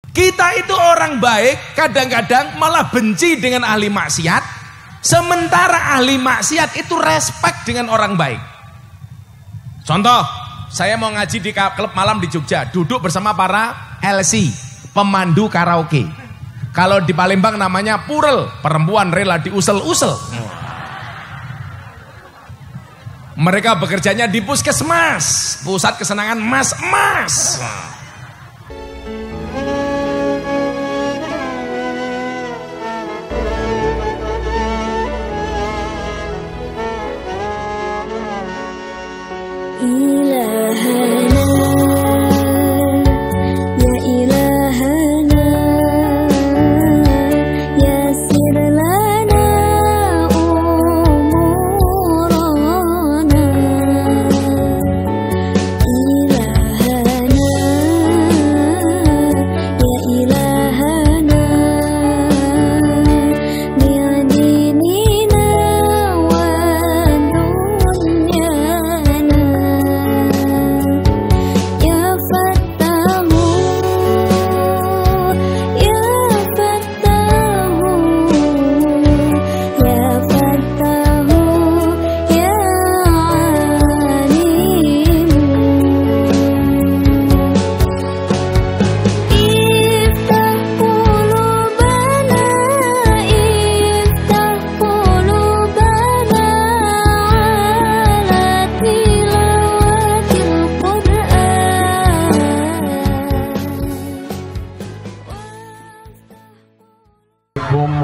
Kita itu orang baik kadang-kadang malah benci dengan ahli maksiat, sementara ahli maksiat itu respect dengan orang baik. Contoh, saya mau ngaji di klub malam di Jogja, duduk bersama para LC, pemandu karaoke. Kalau di Palembang namanya purel, perempuan rela diusel-usel. Mereka bekerjanya di puskesmas, pusat kesenangan mas-mas.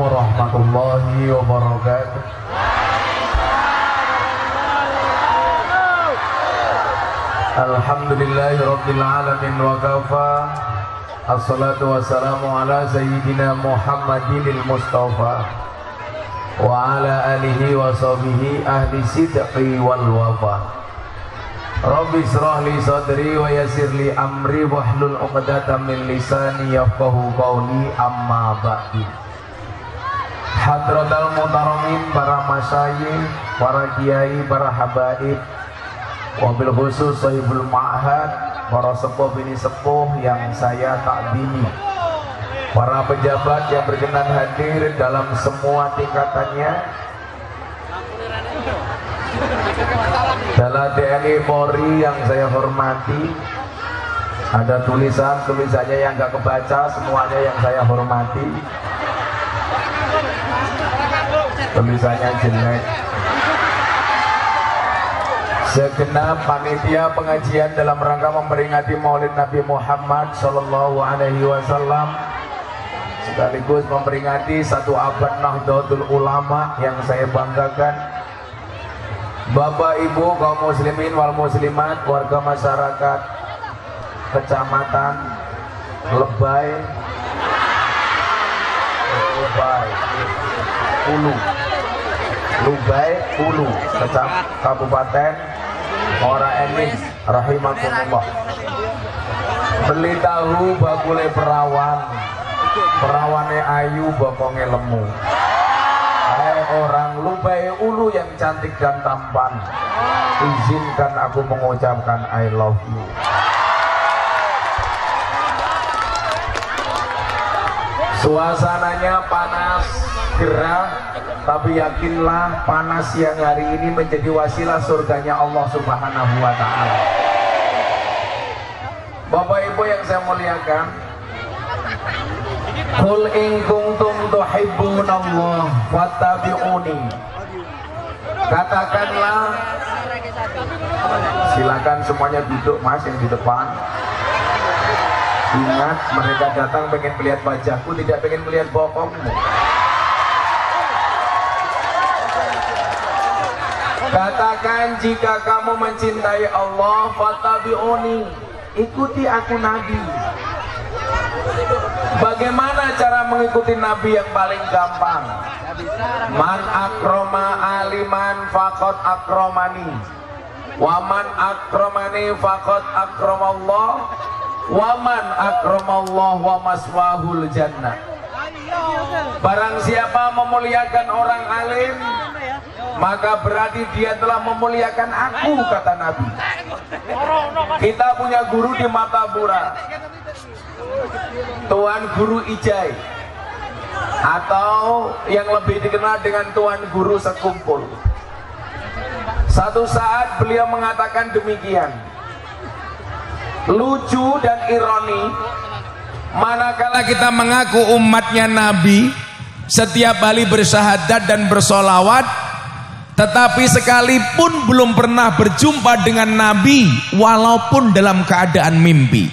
warahmatullahi wabarakatuh. Alhamdulillahi rabbil alamin wa kafa. Assalatu wassalamu ala sayyidina Muhammadinil Mustafa wa ala alihi wa sahbihi ahli sidqi wal wafa. Rabbi israh li sadri wa yassir li amri wahlul 'uqdatam min lisani yafqahu qawli, amma ba'du. Hadratal muhtaramin, para masyayikh, para kiai, para habaib, wabil khusus sahibul ma'had, para sepuh bini sepuh yang saya takbini, para pejabat yang berkenan hadir dalam semua tingkatannya, dalam TNI Polri yang saya hormati. Ada tulisannya yang gak kebaca, semuanya yang saya hormati. Tulisannya jelek. Segenap panitia pengajian dalam rangka memperingati Maulid Nabi Muhammad Sallallahu Alaihi Wasallam, sekaligus memperingati satu abad Nahdlatul Ulama yang saya banggakan. Bapak Ibu kaum muslimin wal muslimat, warga masyarakat Kecamatan Lebay Ulu, Kabupaten Ora Enis, rahimakumullah. Beli tahu bakule perawane ayu bokonge lemu. Hai orang Lubai Ulu yang cantik dan tampan, izinkan aku mengucapkan I love you. Suasananya panas, gerah, tapi yakinlah panas yang hari ini menjadi wasilah surganya Allah Subhanahu wa ta'ala. Bapak Ibu yang saya muliakan, qul in kuntum tuhibbunallah fattabi'uni. Katakanlah, silakan semuanya duduk mas yang di depan. Ingat, mereka datang pengen melihat wajahku, tidak pengen melihat bokongmu. Katakan, jika kamu mencintai Allah, fattabi'uni, ikuti aku Nabi. Bagaimana cara mengikuti Nabi yang paling gampang? Man akroma aliman faqad akromani, wa man akromani faqad akromallah, wa man akramallah wa maswahul jannah. Barang siapa memuliakan orang alim, maka berarti dia telah memuliakan aku, kata Nabi. Kita punya guru di Matapura, Tuan Guru Ijai, atau yang lebih dikenal dengan Tuan Guru Sekumpul. Satu saat beliau mengatakan demikian, lucu dan ironi, manakala kita mengaku umatnya Nabi, setiap kali bersyahadat dan bersolawat, tetapi sekalipun belum pernah berjumpa dengan Nabi walaupun dalam keadaan mimpi.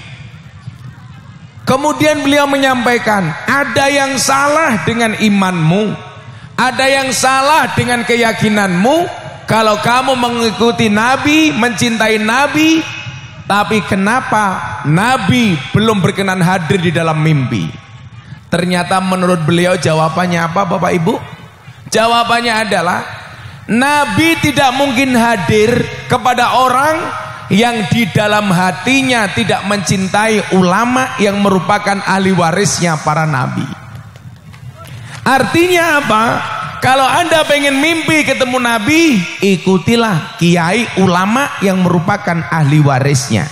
Kemudian beliau menyampaikan, ada yang salah dengan imanmu, ada yang salah dengan keyakinanmu kalau kamu mengikuti Nabi, mencintai Nabi, tapi kenapa Nabi belum berkenan hadir di dalam mimpi? Ternyata menurut beliau jawabannya apa, Bapak Ibu? Jawabannya adalah Nabi tidak mungkin hadir kepada orang yang di dalam hatinya tidak mencintai ulama yang merupakan ahli warisnya para nabi. Artinya apa? Kalau Anda pengen mimpi ketemu Nabi, ikutilah kiai ulama yang merupakan ahli warisnya.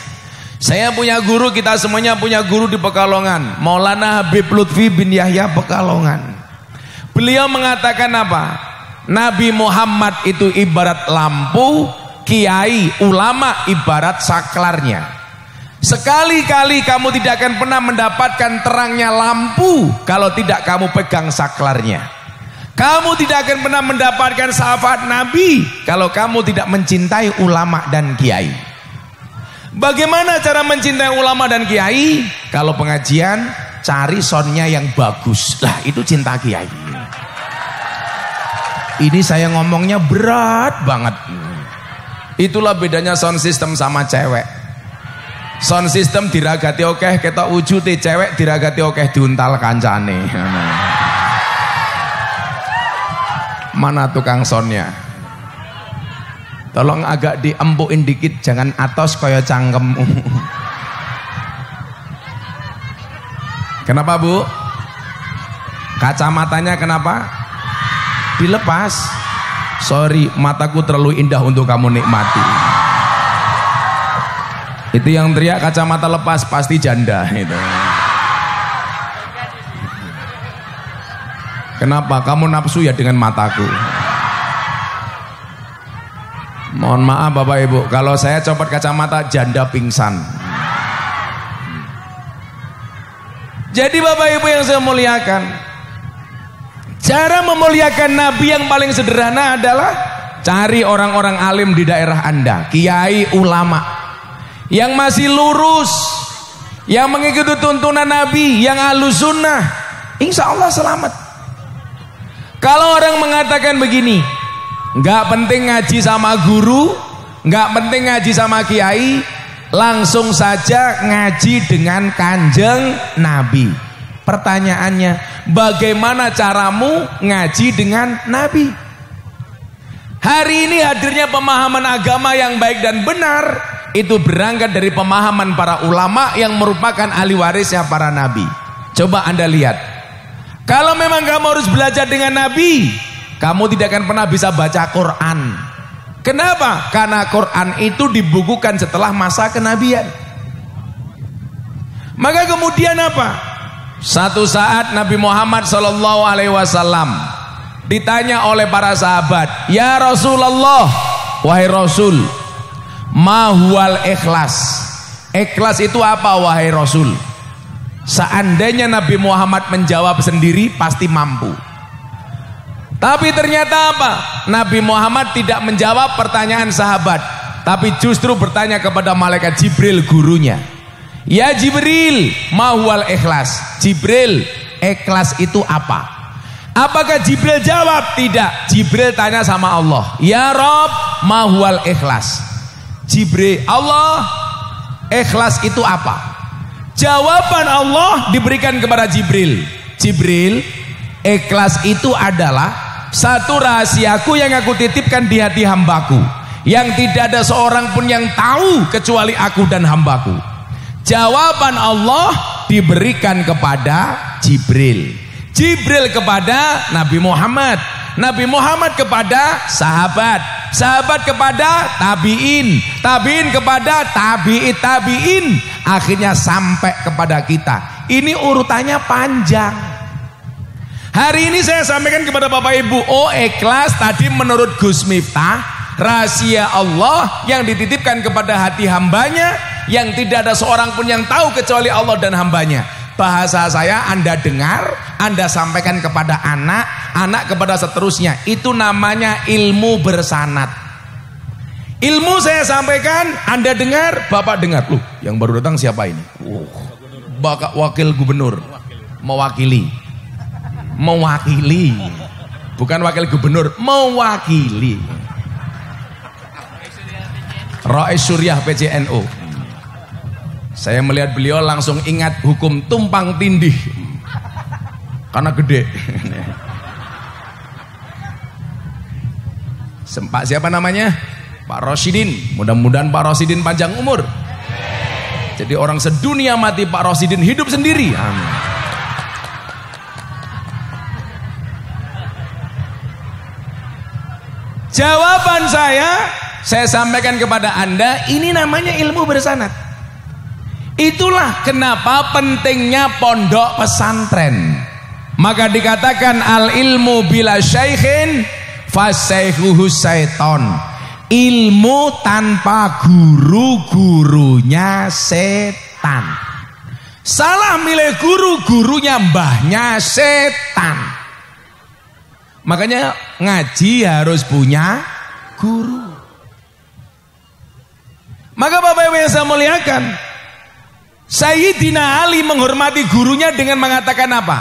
Saya punya guru, kita semuanya punya guru di Pekalongan, Maulana Habib Lutfi bin Yahya Pekalongan. Beliau mengatakan apa? Nabi Muhammad itu ibarat lampu, kiai ulama ibarat saklarnya. Sekali-kali kamu tidak akan pernah mendapatkan terangnya lampu kalau tidak kamu pegang saklarnya. Kamu tidak akan pernah mendapatkan syafaat Nabi kalau kamu tidak mencintai ulama dan kiai. Bagaimana cara mencintai ulama dan kiai? Kalau pengajian, cari soundnya yang bagus. Lah itu cinta kiai. Ini saya ngomongnya berat banget. Itulah bedanya sound system sama cewek. Sound system diragati okeh, ketok wujute, cewek diragati okeh diuntal kancane. Mana tukang soundnya? Tolong agak diempukin dikit, jangan atos kaya cangkem. Kenapa Bu? Kacamatanya kenapa? Dilepas. Sorry, mataku terlalu indah untuk kamu nikmati. Itu yang teriak kacamata lepas pasti janda itu. Kenapa? Kamu nafsu ya dengan mataku. Mohon maaf Bapak Ibu, kalau saya copot kacamata janda pingsan. Jadi Bapak Ibu yang saya muliakan, cara memuliakan Nabi yang paling sederhana adalah cari orang-orang alim di daerah Anda, kiai ulama yang masih lurus, yang mengikuti tuntunan Nabi, yang ahlus sunnah, insya Allah selamat. Kalau orang mengatakan begini, nggak penting ngaji sama guru, nggak penting ngaji sama kiai, langsung saja ngaji dengan kanjeng Nabi. Pertanyaannya, bagaimana caramu ngaji dengan Nabi? Hari ini hadirnya pemahaman agama yang baik dan benar, itu berangkat dari pemahaman para ulama yang merupakan ahli warisnya para nabi. Coba Anda lihat, kalau memang kamu harus belajar dengan Nabi, kamu tidak akan pernah bisa baca Quran. Kenapa? Karena Quran itu dibukukan setelah masa kenabian. Maka kemudian apa? Satu saat Nabi Muhammad SAW ditanya oleh para sahabat, ya Rasulullah, wahai Rasul, ma huwal ikhlas? Ikhlas itu apa wahai Rasul? Seandainya Nabi Muhammad menjawab sendiri pasti mampu. Tapi ternyata apa? Nabi Muhammad tidak menjawab pertanyaan sahabat, tapi justru bertanya kepada malaikat Jibril gurunya. Ya Jibril, ma huwal ikhlas? Jibril, ikhlas itu apa? Apakah Jibril jawab? Tidak. Jibril tanya sama Allah, ya Rob, ma huwal ikhlas? Jibril, Allah, ikhlas itu apa? Jawaban Allah diberikan kepada Jibril. Jibril, ikhlas itu adalah satu rahasiaku yang aku titipkan di hati hambaku, yang tidak ada seorang pun yang tahu kecuali aku dan hambaku. Jawaban Allah diberikan kepada Jibril. Jibril kepada Nabi Muhammad. Nabi Muhammad kepada sahabat, sahabat kepada tabi'in, tabi'in kepada tabi'in, akhirnya sampai kepada kita. Ini urutannya panjang. Hari ini saya sampaikan kepada Bapak Ibu, oh ikhlas tadi menurut Gus Miftah, rahasia Allah yang dititipkan kepada hati hambanya, yang tidak ada seorang pun yang tahu kecuali Allah dan hambanya. Bahasa saya Anda dengar, Anda sampaikan kepada anak, anak kepada seterusnya. Itu namanya ilmu bersanad. Ilmu saya sampaikan, Anda dengar, Bapak dengar. Loh, yang baru datang siapa ini? Bapak wakil gubernur, mewakili. Mewakili, bukan wakil gubernur, mewakili. Rais Suriah PCNU. Saya melihat beliau langsung ingat hukum tumpang tindih karena gede. Sempak siapa namanya? Pak Rosidin. Mudah-mudahan Pak Rosidin panjang umur. Jadi orang sedunia mati Pak Rosidin hidup sendiri. Amin. Jawaban saya sampaikan kepada Anda, ini namanya ilmu bersanad. Itulah kenapa pentingnya pondok pesantren. Maka dikatakan al ilmu bila syaikhin fasyaihuhu syaiton. Ilmu tanpa guru, gurunya setan. Salah milih guru, gurunya mbahnya setan. Makanya ngaji harus punya guru. Maka Bapak Ibu yang saya muliakan, Sayyidina Ali menghormati gurunya dengan mengatakan apa?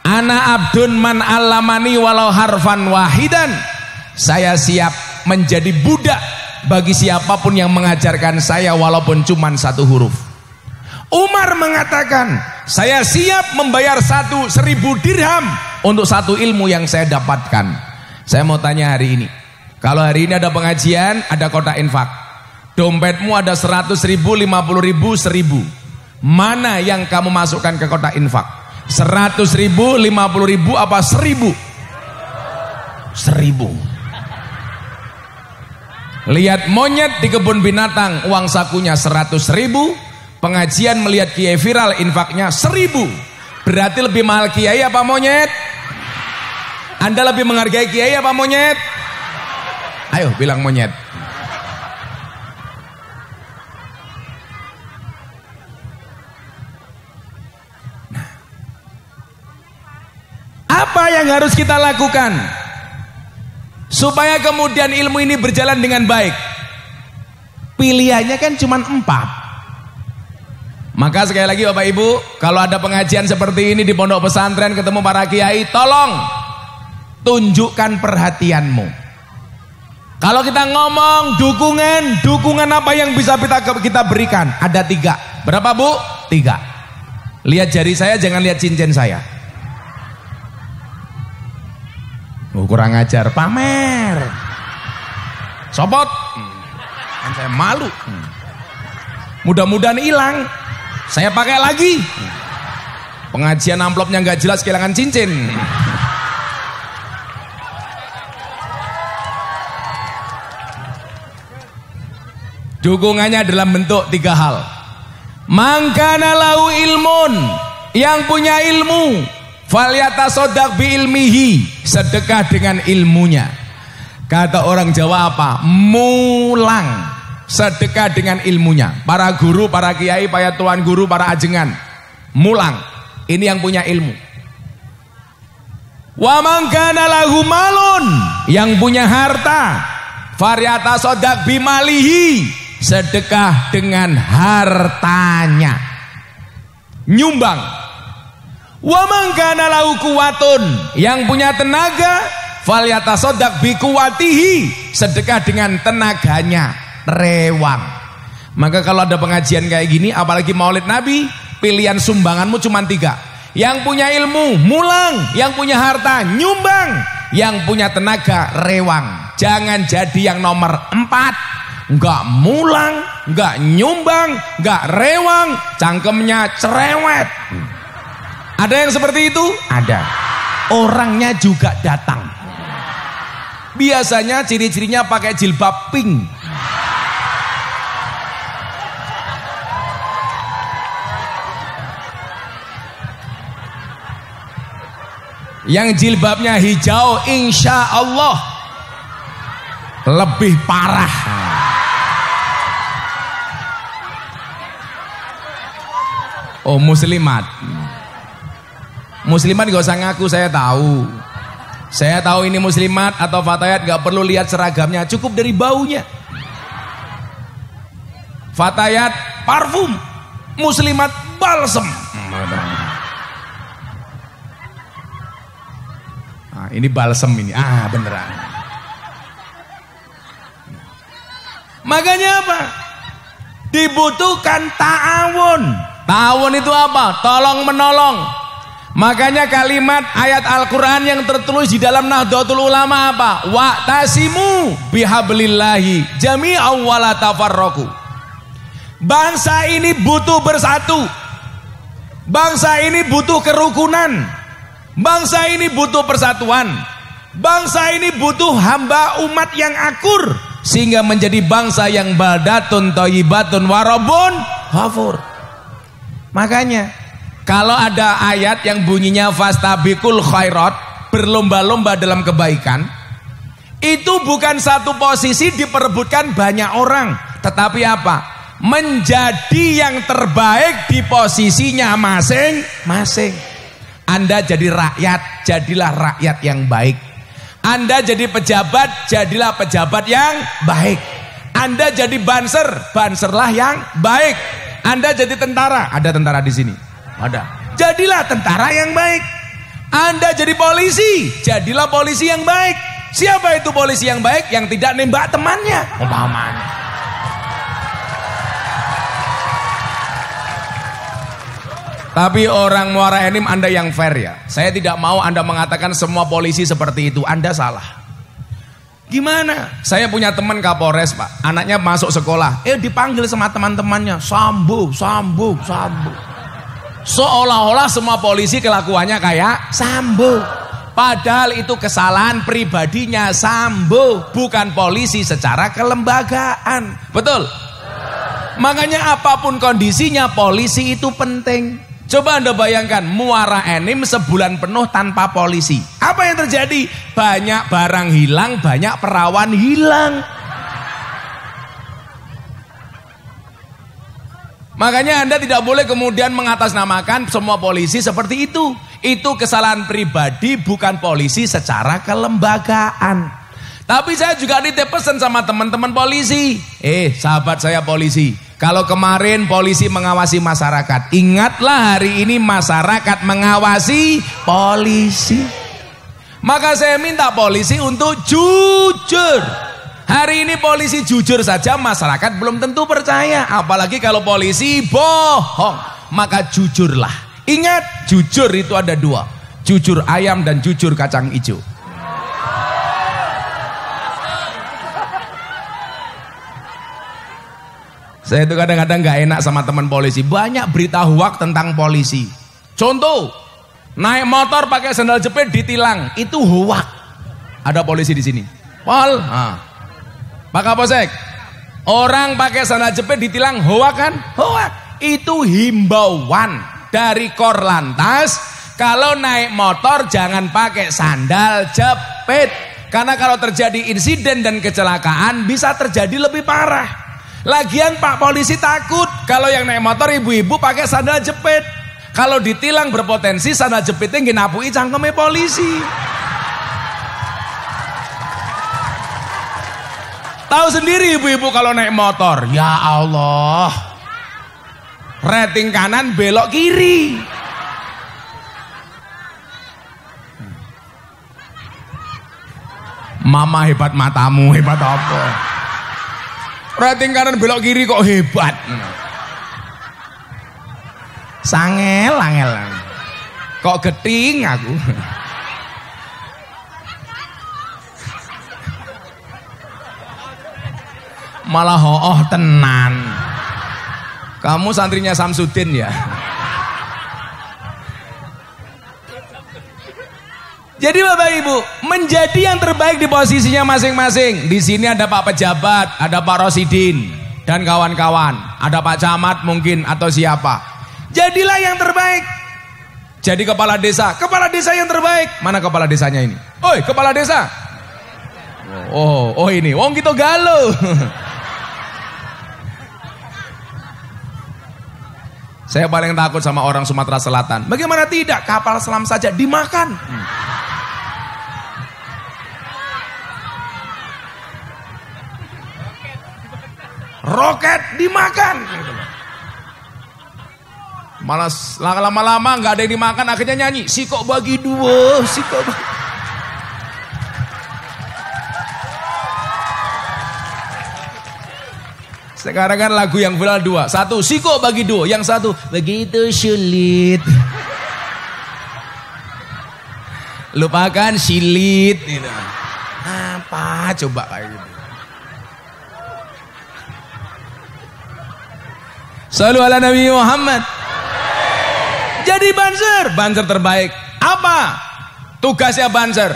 Ana abdun man allamani walau harfan wahidan. Saya siap menjadi budak bagi siapapun yang mengajarkan saya walaupun cuma satu huruf. Umar mengatakan, saya siap membayar 1.000 dirham untuk satu ilmu yang saya dapatkan. Saya mau tanya hari ini, kalau hari ini ada pengajian, ada kotak infak, dompetmu ada 100.000, 50.000, 1.000, mana yang kamu masukkan ke kotak infak? 100.000, 50.000 apa 1.000? 1.000. Lihat monyet di kebun binatang, uang sakunya 100.000. Pengajian melihat kiai viral, infaknya 1.000. Berarti lebih mahal kiai apa monyet? Anda lebih menghargai kiai apa monyet? Ayo bilang monyet. Nah, apa yang harus kita lakukan supaya kemudian ilmu ini berjalan dengan baik? Pilihannya kan cuma 4. Maka sekali lagi Bapak Ibu, kalau ada pengajian seperti ini di pondok pesantren ketemu para kiai, tolong tunjukkan perhatianmu. Kalau kita ngomong dukungan apa yang bisa kita berikan? Ada 3. Berapa Bu? 3. Lihat jari saya, jangan lihat cincin saya. Kurang ajar, pamer. Sopot. Kan saya malu. Mudah-mudahan hilang. Saya pakai lagi. Pengajian amplopnya nggak jelas, kehilangan cincin. Dukungannya dalam bentuk 3 hal. Mangkana lahu ilmun, yang punya ilmu, falyatasaddaq bi ilmihi, sedekah dengan ilmunya. Kata orang Jawa apa? Mulang. Sedekah dengan ilmunya. Para guru, para kiai, para tuan guru, para ajengan, mulang. Ini yang punya ilmu. Wa man kana lahu malun, yang punya harta, falyatasaddaq bimalihi, sedekah dengan hartanya, nyumbang. Wa man kana lahu quwwatun, yang punya tenaga, falyatasaddaq biquwwatihi, sedekah dengan tenaganya, rewang. Maka kalau ada pengajian kayak gini, apalagi maulid Nabi, pilihan sumbanganmu cuma 3. Yang punya ilmu, mulang. Yang punya harta, nyumbang. Yang punya tenaga, rewang. Jangan jadi yang nomor 4. Enggak mulang, enggak nyumbang, enggak rewang, cangkemnya cerewet. Ada yang seperti itu? Ada. Orangnya juga datang. Biasanya ciri-cirinya pakai jilbab pink. Yang jilbabnya hijau insya Allah lebih parah. Oh, muslimat. Muslimat gak usah ngaku, saya tahu. Saya tahu ini muslimat atau fatayat, gak perlu lihat seragamnya, cukup dari baunya. Fatayat parfum, muslimat balsem. Nah, ini balsem ini, beneran. Makanya apa? Dibutuhkan ta'awun. Ta'awun itu apa? Tolong menolong. Makanya kalimat ayat Al-Quran yang tertulis di dalam Nahdlatul Ulama apa? Wa'tasimu bihablillahi jami'an wa la tafarraqu. Bangsa ini butuh bersatu. Bangsa ini butuh kerukunan. Bangsa ini butuh persatuan. Bangsa ini butuh hamba umat yang akur, sehingga menjadi bangsa yang baldatun thayyibatun warabun ghafur. Makanya kalau ada ayat yang bunyinya fastabiqul khairat, berlomba-lomba dalam kebaikan, itu bukan satu posisi diperebutkan banyak orang, tetapi apa? Menjadi yang terbaik di posisinya masing-masing. Anda jadi rakyat, jadilah rakyat yang baik. Anda jadi pejabat, jadilah pejabat yang baik. Anda jadi banser, banserlah yang baik. Anda jadi tentara, ada tentara di sini. Ada. Jadilah tentara yang baik. Anda jadi polisi, jadilah polisi yang baik. Siapa itu polisi yang baik? Yang tidak nembak temannya, umpamanya. Tapi orang Muara Enim, Anda yang fair ya. Saya tidak mau Anda mengatakan semua polisi seperti itu. Anda salah. Gimana? Saya punya teman Kapolres, Pak. Anaknya masuk sekolah. Dipanggil sama teman-temannya. Sambo. Seolah-olah semua polisi kelakuannya kayak Sambo. Padahal itu kesalahan pribadinya Sambo. Bukan polisi secara kelembagaan. Betul? Makanya apapun kondisinya, polisi itu penting. Coba Anda bayangkan Muara Enim sebulan penuh tanpa polisi. Apa yang terjadi? Banyak barang hilang, banyak perawan hilang. Makanya Anda tidak boleh kemudian mengatasnamakan semua polisi seperti itu. Itu kesalahan pribadi, bukan polisi secara kelembagaan. Tapi saya juga nitip pesan sama teman-teman polisi. Sahabat saya polisi, kalau kemarin polisi mengawasi masyarakat, ingatlah hari ini masyarakat mengawasi polisi. Maka saya minta polisi untuk jujur. Hari ini polisi jujur saja masyarakat belum tentu percaya. Apalagi kalau polisi bohong. Maka jujurlah. Ingat, jujur itu ada dua. Jujur ayam dan jujur kacang hijau. Saya itu kadang-kadang gak enak sama teman polisi. Banyak berita hoak tentang polisi. Contoh, naik motor pakai sandal jepit ditilang, itu hoak. Ada polisi di sini. Pol, Pak Kapolsek, orang pakai sandal jepit ditilang hoak kan? Hoak. Itu himbauan dari Korlantas. Kalau naik motor jangan pakai sandal jepit. Karena kalau terjadi insiden dan kecelakaan bisa terjadi lebih parah. Lagian Pak polisi takut kalau yang naik motor ibu-ibu pakai sandal jepit. Kalau ditilang berpotensi sandal jepitnya nginapui cangkeme polisi. Tahu sendiri ibu-ibu kalau naik motor. Ya Allah. Rating kanan belok kiri. Mama hebat matamu, hebat apa? Rating kanan belok kiri kok hebat. Sangel angel. Kok geting aku. Malah hooh tenan. Kamu santrinya Samsudin ya? Jadi Bapak Ibu, menjadi yang terbaik di posisinya masing-masing. Di sini ada Pak Pejabat, ada Pak Rosidin dan kawan-kawan, ada Pak Camat mungkin atau siapa. Jadilah yang terbaik. Jadi kepala desa yang terbaik. Mana kepala desanya ini? Oi, kepala desa. Oh ini, wong kita galau. Saya paling takut sama orang Sumatera Selatan. Bagaimana tidak? Kapal selam saja dimakan. Roket dimakan. Malah lama-lama nggak ada yang dimakan, akhirnya nyanyi sikok bagi dua, sikok bagi. Sekarang kan lagu yang viral dua, satu sikok bagi dua, yang satu begitu sulit. Lupakan silit gitu. Apa coba kayak gitu. Shallu ala Nabi Muhammad. Jadi Banser terbaik. Apa tugasnya Banser?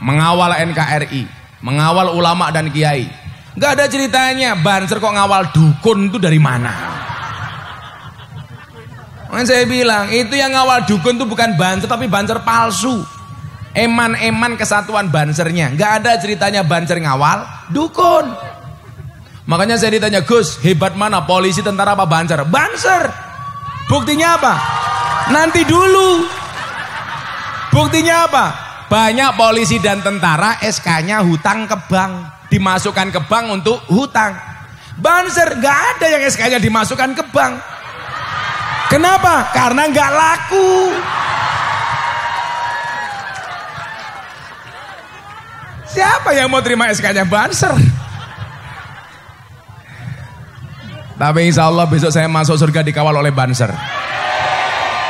Mengawal NKRI, mengawal ulama dan kiai. Gak ada ceritanya Banser kok ngawal dukun itu dari mana? Saya bilang itu yang ngawal dukun itu bukan Banser tapi Banser palsu. Eman-eman kesatuan Bansernya. Gak ada ceritanya Banser ngawal dukun. Makanya saya ditanya, Gus, hebat mana polisi, tentara apa Banser? Banser. Buktinya apa? Nanti dulu. Buktinya apa? Banyak polisi dan tentara SK-nya hutang ke bank, dimasukkan ke bank untuk hutang. Banser gak ada yang SK-nya dimasukkan ke bank. Kenapa? Karena gak laku. Siapa yang mau terima SK-nya Banser? Tapi insya Allah besok saya masuk surga dikawal oleh Banser.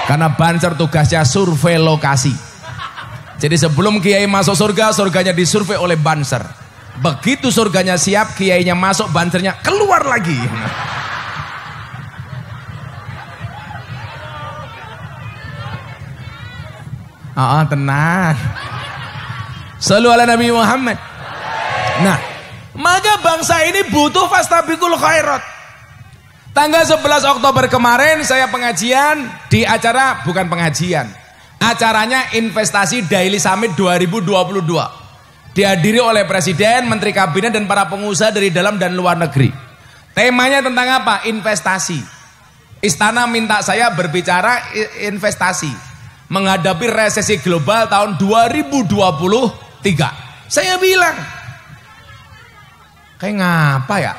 Karena Banser tugasnya survei lokasi. Jadi sebelum kiai masuk surga, surganya disurvei oleh Banser. Begitu surganya siap, kiainya masuk, Bansernya keluar lagi. Tenang. Shallu ala Nabi Muhammad. Nah, maka bangsa ini butuh fastabiqul khairat. Tanggal 11 Oktober kemarin saya pengajian di acara, bukan pengajian, acaranya Investasi Daily Summit 2022. Dihadiri oleh Presiden, Menteri Kabinet dan para pengusaha dari dalam dan luar negeri. Temanya tentang apa? Investasi. Istana minta saya berbicara investasi menghadapi resesi global tahun 2023. Saya bilang, kayak ngapa ya?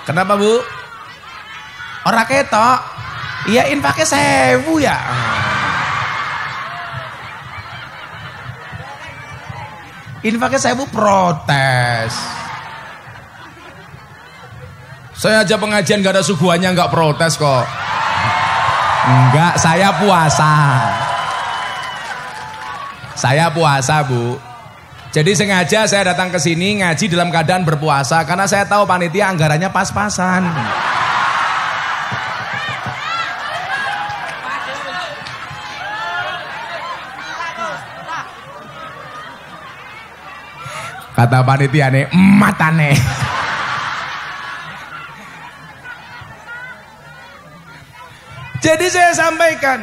Kenapa Bu? Orang ketok. Iya infaknya 1000 ya. Infaknya 1000 protes. Saya aja pengajian gak ada suguhannya gak protes kok. Enggak, saya puasa. Saya puasa Bu. Jadi sengaja saya datang ke sini ngaji dalam keadaan berpuasa karena saya tahu panitia anggarannya pas-pasan. Kata panitia nih, matane. Jadi saya sampaikan,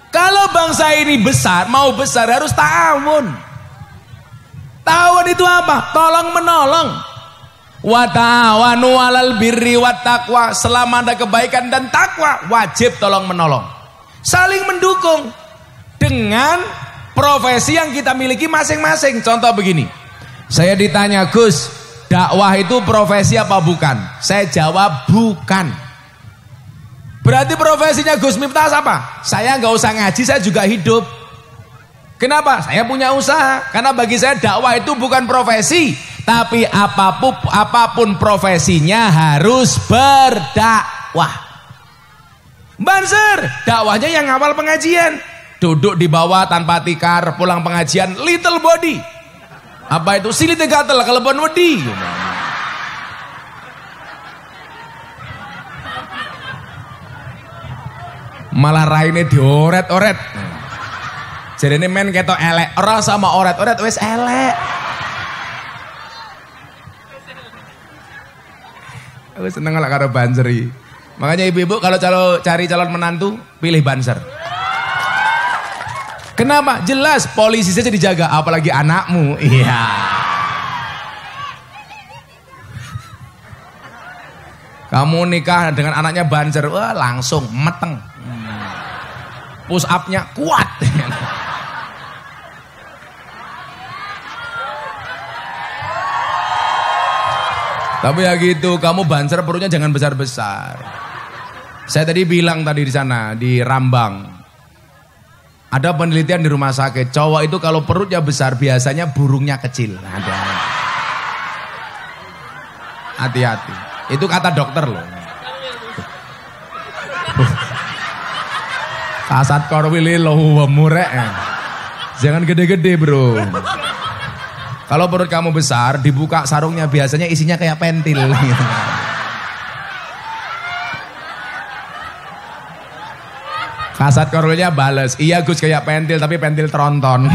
kalau bangsa ini besar, mau besar harus ta'awun. Ta'awun itu apa? Tolong menolong. Wa ta'awanu 'alal birri wat taqwa. Selama ada kebaikan dan takwa, wajib tolong menolong. Saling mendukung dengan profesi yang kita miliki masing-masing. Contoh begini. Saya ditanya, Gus, dakwah itu profesi apa bukan? Saya jawab bukan. Berarti profesinya Gus Miftah apa? Saya nggak usah ngaji, saya juga hidup. Kenapa? Saya punya usaha. Karena bagi saya dakwah itu bukan profesi, tapi apapun profesinya harus berdakwah. Banser, dakwahnya yang awal pengajian, duduk di bawah tanpa tikar, pulang pengajian little body. Apa itu? Silitnya gatel kelebon wedi. Malah raine dioret-oret. Jarene men ketok elek, ora sama oret-oret wis elek. Aku seneng lah karo banser iki. Makanya ibu-ibu kalau cari calon menantu pilih banser. Kenapa? Jelas polisi saja dijaga, apalagi anakmu. Iya. Kamu nikah dengan anaknya banser, wah langsung meteng. Push up-nya kuat. Tapi ya gitu, kamu banser perutnya jangan besar-besar. Saya tadi bilang tadi di sana, di Rambang. Ada penelitian di rumah sakit, cowok itu kalau perutnya besar biasanya burungnya kecil. Ada. Hati-hati. Itu kata dokter loh. Kasat korwili loh murek. Jangan gede-gede bro. Kalau perut kamu besar, dibuka sarungnya biasanya isinya kayak pentil. Kasat korwilnya bales, iya Gus kayak pentil tapi pentil tronton.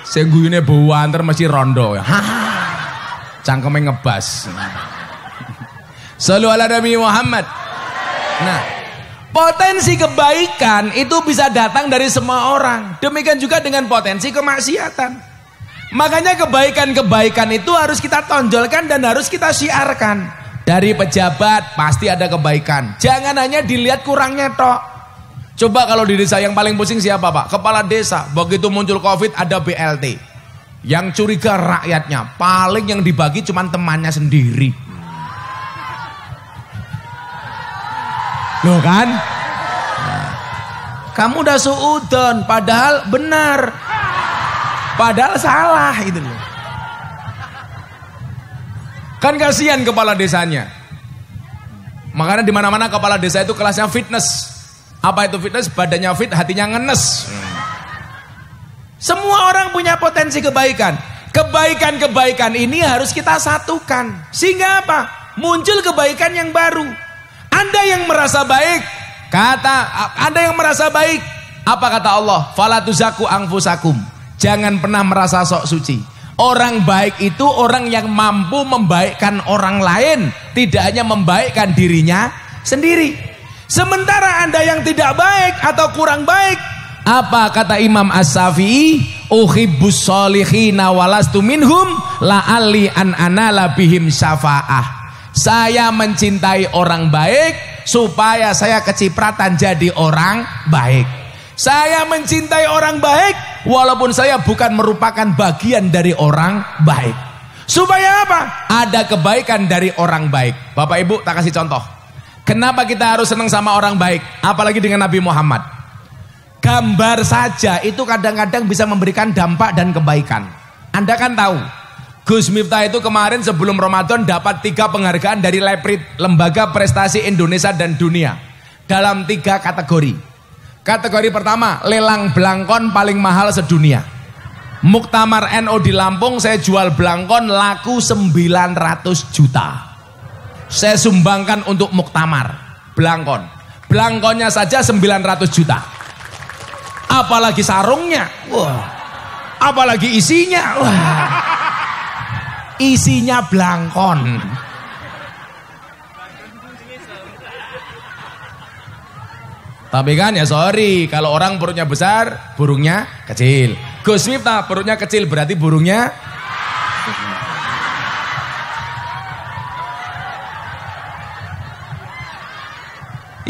Sing guyune buanter mesti rondo. Cangkeme ngebas. Shallu ala Nabi Muhammad. Nah, potensi kebaikan itu bisa datang dari semua orang. Demikian juga dengan potensi kemaksiatan. Makanya kebaikan-kebaikan itu harus kita tonjolkan dan harus kita syiarkan. Dari pejabat pasti ada kebaikan. Jangan hanya dilihat kurangnya tok. Coba kalau di desa yang paling pusing siapa Pak? Kepala desa. Begitu muncul COVID ada BLT. Yang curiga rakyatnya. Paling yang dibagi cuma temannya sendiri. Loh kan? Kamu udah suudon, padahal benar. Padahal salah itu loh. Kan kasihan kepala desanya. Makanya di mana-mana kepala desa itu kelasnya fitness. Apa itu fitness? Badannya fit, hatinya ngenes. Semua orang punya potensi kebaikan. Kebaikan-kebaikan ini harus kita satukan. Sehingga apa? Muncul kebaikan yang baru. Anda yang merasa baik, Anda yang merasa baik, apa kata Allah? Fala tuzaku anfusakum. Jangan pernah merasa sok suci. Orang baik itu orang yang mampu membaikkan orang lain, tidak hanya membaikkan dirinya sendiri. Sementara Anda yang tidak baik atau kurang baik, apa kata Imam As-Syafi'i? Uhibbus solihina walastu minhum la'alli an anala bihim syafa'ah. Saya mencintai orang baik supaya saya kecipratan jadi orang baik. Saya mencintai orang baik walaupun saya bukan merupakan bagian dari orang baik. Supaya apa? Ada kebaikan dari orang baik. Bapak Ibu tak kasih contoh. Kenapa kita harus senang sama orang baik? Apalagi dengan Nabi Muhammad. Gambar saja itu kadang-kadang bisa memberikan dampak dan kebaikan. Anda kan tahu, Gus Miftah itu kemarin sebelum Ramadan dapat 3 penghargaan dari Leprit, Lembaga Prestasi Indonesia dan Dunia, dalam 3 kategori. Kategori pertama, lelang belangkon paling mahal sedunia. Muktamar NU di Lampung, saya jual belangkon laku 900 juta. Saya sumbangkan untuk muktamar belangkon. Belangkonnya saja 900 juta. Apalagi sarungnya. Wah. Apalagi isinya. Wah. Isinya belangkon. Tapi kan ya sorry, kalau orang perutnya besar, burungnya kecil. Gus Miftah perutnya kecil, berarti burungnya.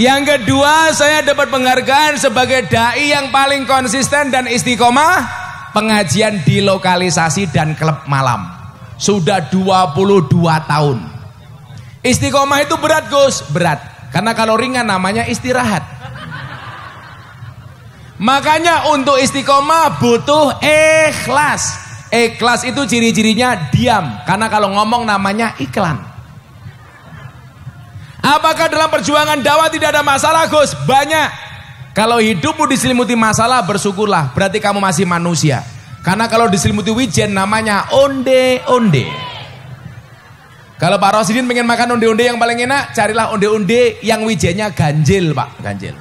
Yang kedua, saya dapat penghargaan sebagai dai yang paling konsisten dan istiqomah pengajian di lokalisasi dan klub malam. Sudah 22 tahun. Istiqomah itu berat Gus, berat. Karena kalau ringan namanya istirahat. Makanya untuk istiqomah butuh ikhlas. Ikhlas itu ciri-cirinya diam. Karena kalau ngomong namanya iklan. Apakah dalam perjuangan dakwah tidak ada masalah Gus? Banyak. Kalau hidupmu diselimuti masalah, bersyukurlah. Berarti kamu masih manusia. Karena kalau diselimuti wijen namanya onde-onde. Kalau Pak Rosidin pengen makan onde-onde yang paling enak, carilah onde-onde yang wijennya ganjil, Pak, ganjil.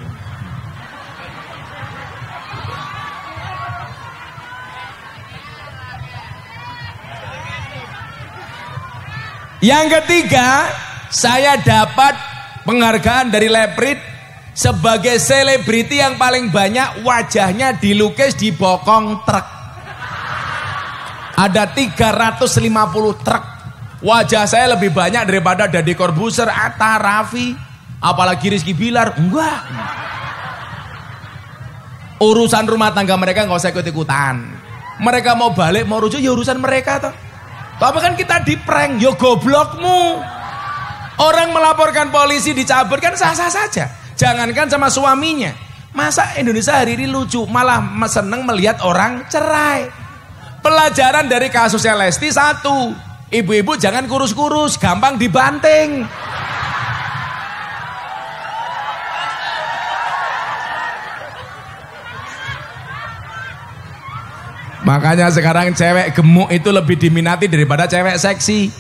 Yang ketiga, saya dapat penghargaan dari Leprit sebagai selebriti yang paling banyak wajahnya dilukis di bokong truk. Ada 350 truk. Wajah saya lebih banyak daripada Deddy Corbuzier, Atta, Raffi, apalagi Rizky Bilar. Enggak. Urusan rumah tangga mereka nggak usah ikut-ikutan. Mereka mau balik, mau rujuk, ya urusan mereka toh. Tapi kan kita di prank, yo goblokmu. Orang melaporkan polisi dicabut kan sah-sah saja. Jangankan sama suaminya. Masa Indonesia hari ini lucu, malah seneng melihat orang cerai. Pelajaran dari kasusnya Lesti satu. Ibu-ibu jangan kurus-kurus, gampang dibanting. Makanya sekarang cewek gemuk itu lebih diminati daripada cewek seksi.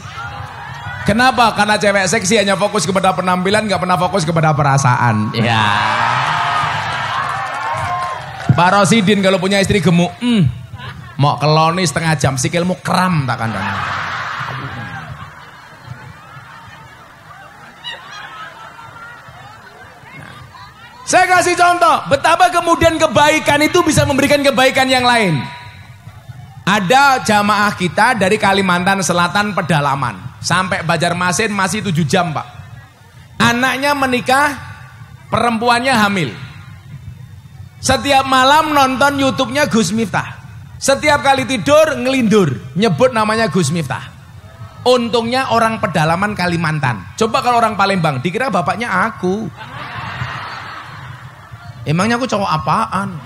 Kenapa? Karena cewek seksi hanya fokus kepada penampilan, nggak pernah fokus kepada perasaan. Ya. Pak Rosidin kalau punya istri gemuk, mau keloni setengah jam, sikilmu kram tak kandang. Saya kasih contoh, betapa kemudian kebaikan itu bisa memberikan kebaikan yang lain. Ada jamaah kita dari Kalimantan Selatan pedalaman sampai Banjarmasin masih 7 jam, Pak. Anaknya menikah, perempuannya hamil. Setiap malam nonton YouTube-nya Gus Miftah. Setiap kali tidur ngelindur, nyebut namanya Gus Miftah. Untungnya orang pedalaman Kalimantan. Coba kalau orang Palembang, dikira bapaknya aku. Emangnya aku cowok apaan?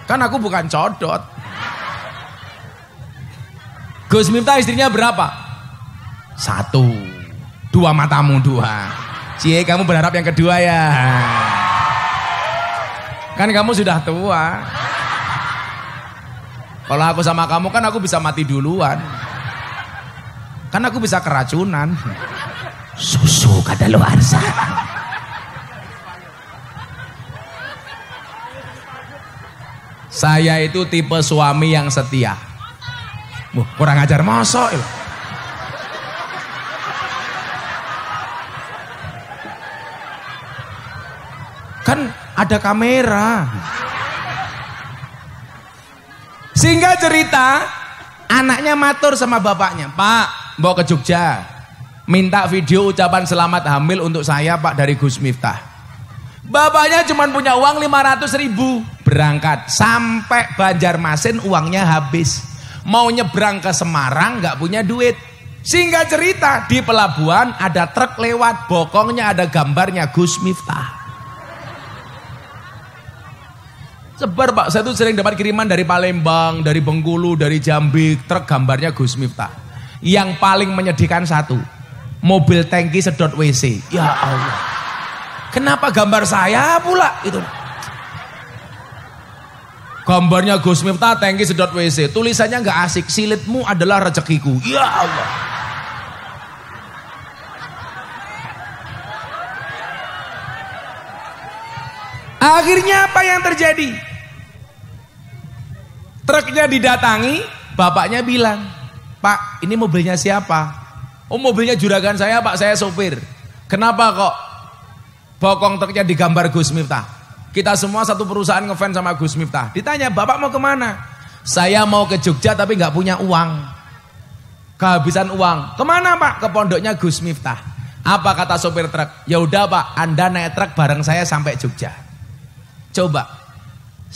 Kan aku bukan codot. Gus Miftah istrinya berapa? 1. 2 matamu 2. Cie, kamu berharap yang kedua ya? Kan kamu sudah tua. Kalau aku sama kamu kan aku bisa mati duluan. Kan aku bisa keracunan. Susu kadaluarsa. Saya itu tipe suami yang setia. Wah, kurang ajar mosok. Kan ada kamera. Singkat cerita, anaknya matur sama bapaknya, Pak, bawa ke Jogja, minta video ucapan selamat hamil untuk saya, Pak, dari Gus Miftah. Bapaknya cuma punya uang 500.000, berangkat sampai Banjarmasin uangnya habis. Mau nyebrang ke Semarang nggak punya duit. Singkat cerita, di pelabuhan ada truk lewat, bokongnya ada gambarnya Gus Miftah. Sebar, Pak, saya tuh sering dapat kiriman dari Palembang, dari Bengkulu, dari Jambi, truk gambarnya Gus Miftah. Yang paling menyedihkan satu, mobil tangki sedot WC. Ya Allah, kenapa gambar saya pula itu? Gambarnya Gus Miftah tangki sedot WC, tulisannya nggak asik, silitmu adalah rezekiku. Ya Allah. Akhirnya apa yang terjadi? Truknya didatangi, bapaknya bilang, Pak, ini mobilnya siapa? Oh, mobilnya juragan saya, Pak, saya sopir. Kenapa kok bokong truknya digambar Gus Miftah? Kita semua satu perusahaan ngefans sama Gus Miftah. Ditanya, Bapak mau kemana? Saya mau ke Jogja tapi nggak punya uang. Kehabisan uang. Kemana, Pak? Ke pondoknya Gus Miftah. Apa kata sopir truk? Ya udah, Pak, Anda naik truk bareng saya sampai Jogja. Coba,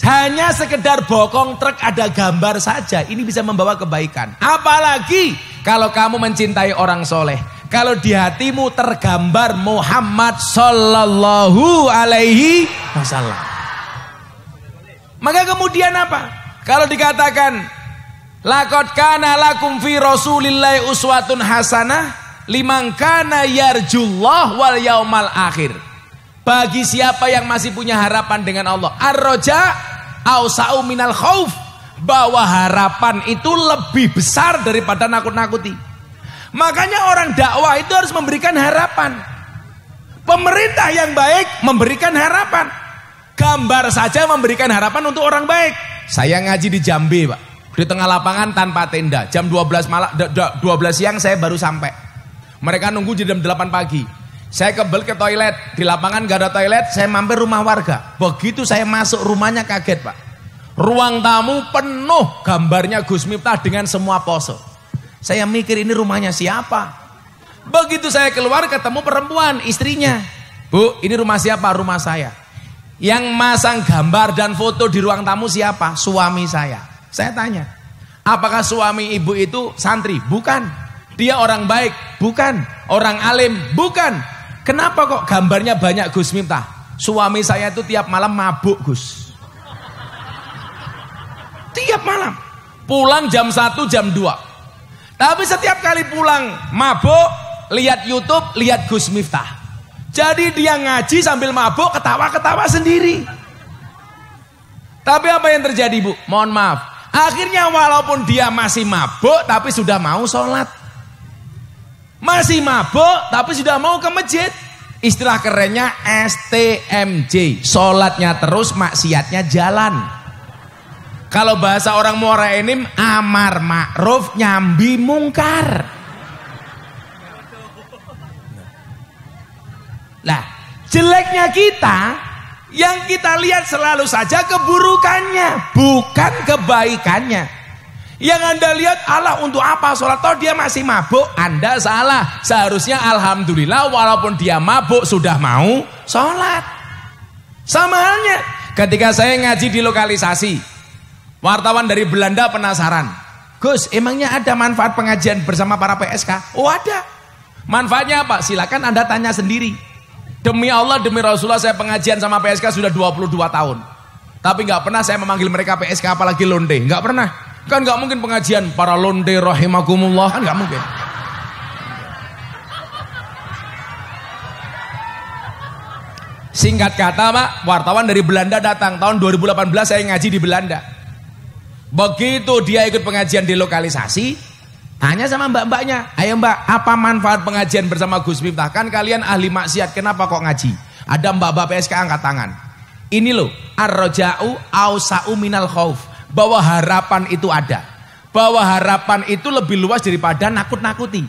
hanya sekedar bokong truk ada gambar saja, ini bisa membawa kebaikan. Apalagi kalau kamu mencintai orang soleh, kalau di hatimu tergambar Muhammad Sallallahu Alaihi Wasallam. Maka kemudian apa? Kalau dikatakan laqad kana lakum fi Rasulillahi uswatun hasanah liman kana yarjullah wal yaumal akhir. Bagi siapa yang masih punya harapan dengan Allah, ar-raja ausa'u minal khauf, bahwa harapan itu lebih besar daripada nakut-nakuti. Makanya orang dakwah itu harus memberikan harapan. Pemerintah yang baik memberikan harapan. Gambar saja memberikan harapan untuk orang baik. Saya ngaji di Jambi, Pak. Di tengah lapangan tanpa tenda. Jam 12 siang saya baru sampai. Mereka nunggu jam 8 pagi. Saya kebel ke toilet. Di lapangan gak ada toilet, saya mampir rumah warga. Begitu saya masuk rumahnya kaget, Pak. Ruang tamu penuh gambarnya Gus Miftah dengan semua pose. Saya mikir ini rumahnya siapa? Begitu saya keluar ketemu perempuan, istrinya. Bu, ini rumah siapa? Rumah saya. Yang masang gambar dan foto di ruang tamu siapa? Suami saya. Saya tanya, apakah suami ibu itu santri? Bukan. Dia orang baik? Bukan. Orang alim? Bukan. Kenapa kok gambarnya banyak Gus Miftah? Suami saya itu tiap malam mabuk, Gus. Tiap malam. Pulang jam 1, jam 2. Tapi setiap kali pulang mabuk, lihat YouTube, lihat Gus Miftah. Jadi dia ngaji sambil mabuk, ketawa-ketawa sendiri. Tapi apa yang terjadi, Bu? Mohon maaf. Akhirnya walaupun dia masih mabuk, tapi sudah mau sholat. Masih mabuk, tapi sudah mau ke masjid. Istilah kerennya STMJ. Sholatnya terus, maksiatnya jalan. Kalau bahasa orang Muara Enim, amar ma'ruf, nyambi mungkar. Nah, jeleknya kita, yang kita lihat selalu saja keburukannya, bukan kebaikannya. Yang Anda lihat, Allah untuk apa sholat? Toh dia masih mabuk. Anda salah. Seharusnya alhamdulillah walaupun dia mabuk sudah mau sholat. Sama halnya ketika saya ngaji di lokalisasi, wartawan dari Belanda penasaran, Gus, emangnya ada manfaat pengajian bersama para PSK? Oh ada. Manfaatnya apa? Silakan Anda tanya sendiri. Demi Allah, demi Rasulullah, saya pengajian sama PSK sudah 22 tahun. Tapi nggak pernah saya memanggil mereka PSK apalagi londe. Nggak pernah. Kan nggak mungkin pengajian para londe rahimakumullah, kan nggak mungkin. Singkat kata, Pak, wartawan dari Belanda datang. Tahun 2018 saya ngaji di Belanda. Begitu dia ikut pengajian di lokalisasi, tanya sama mbak-mbaknya, ayo mbak, apa manfaat pengajian bersama Gus Miftah? Kan kalian ahli maksiat, kenapa kok ngaji? Ada mbak-mbak PSK angkat tangan. Ini loh, ar-raja'u awsa'u minal khauf. Bahwa harapan itu ada. Bahwa harapan itu lebih luas daripada nakut-nakuti.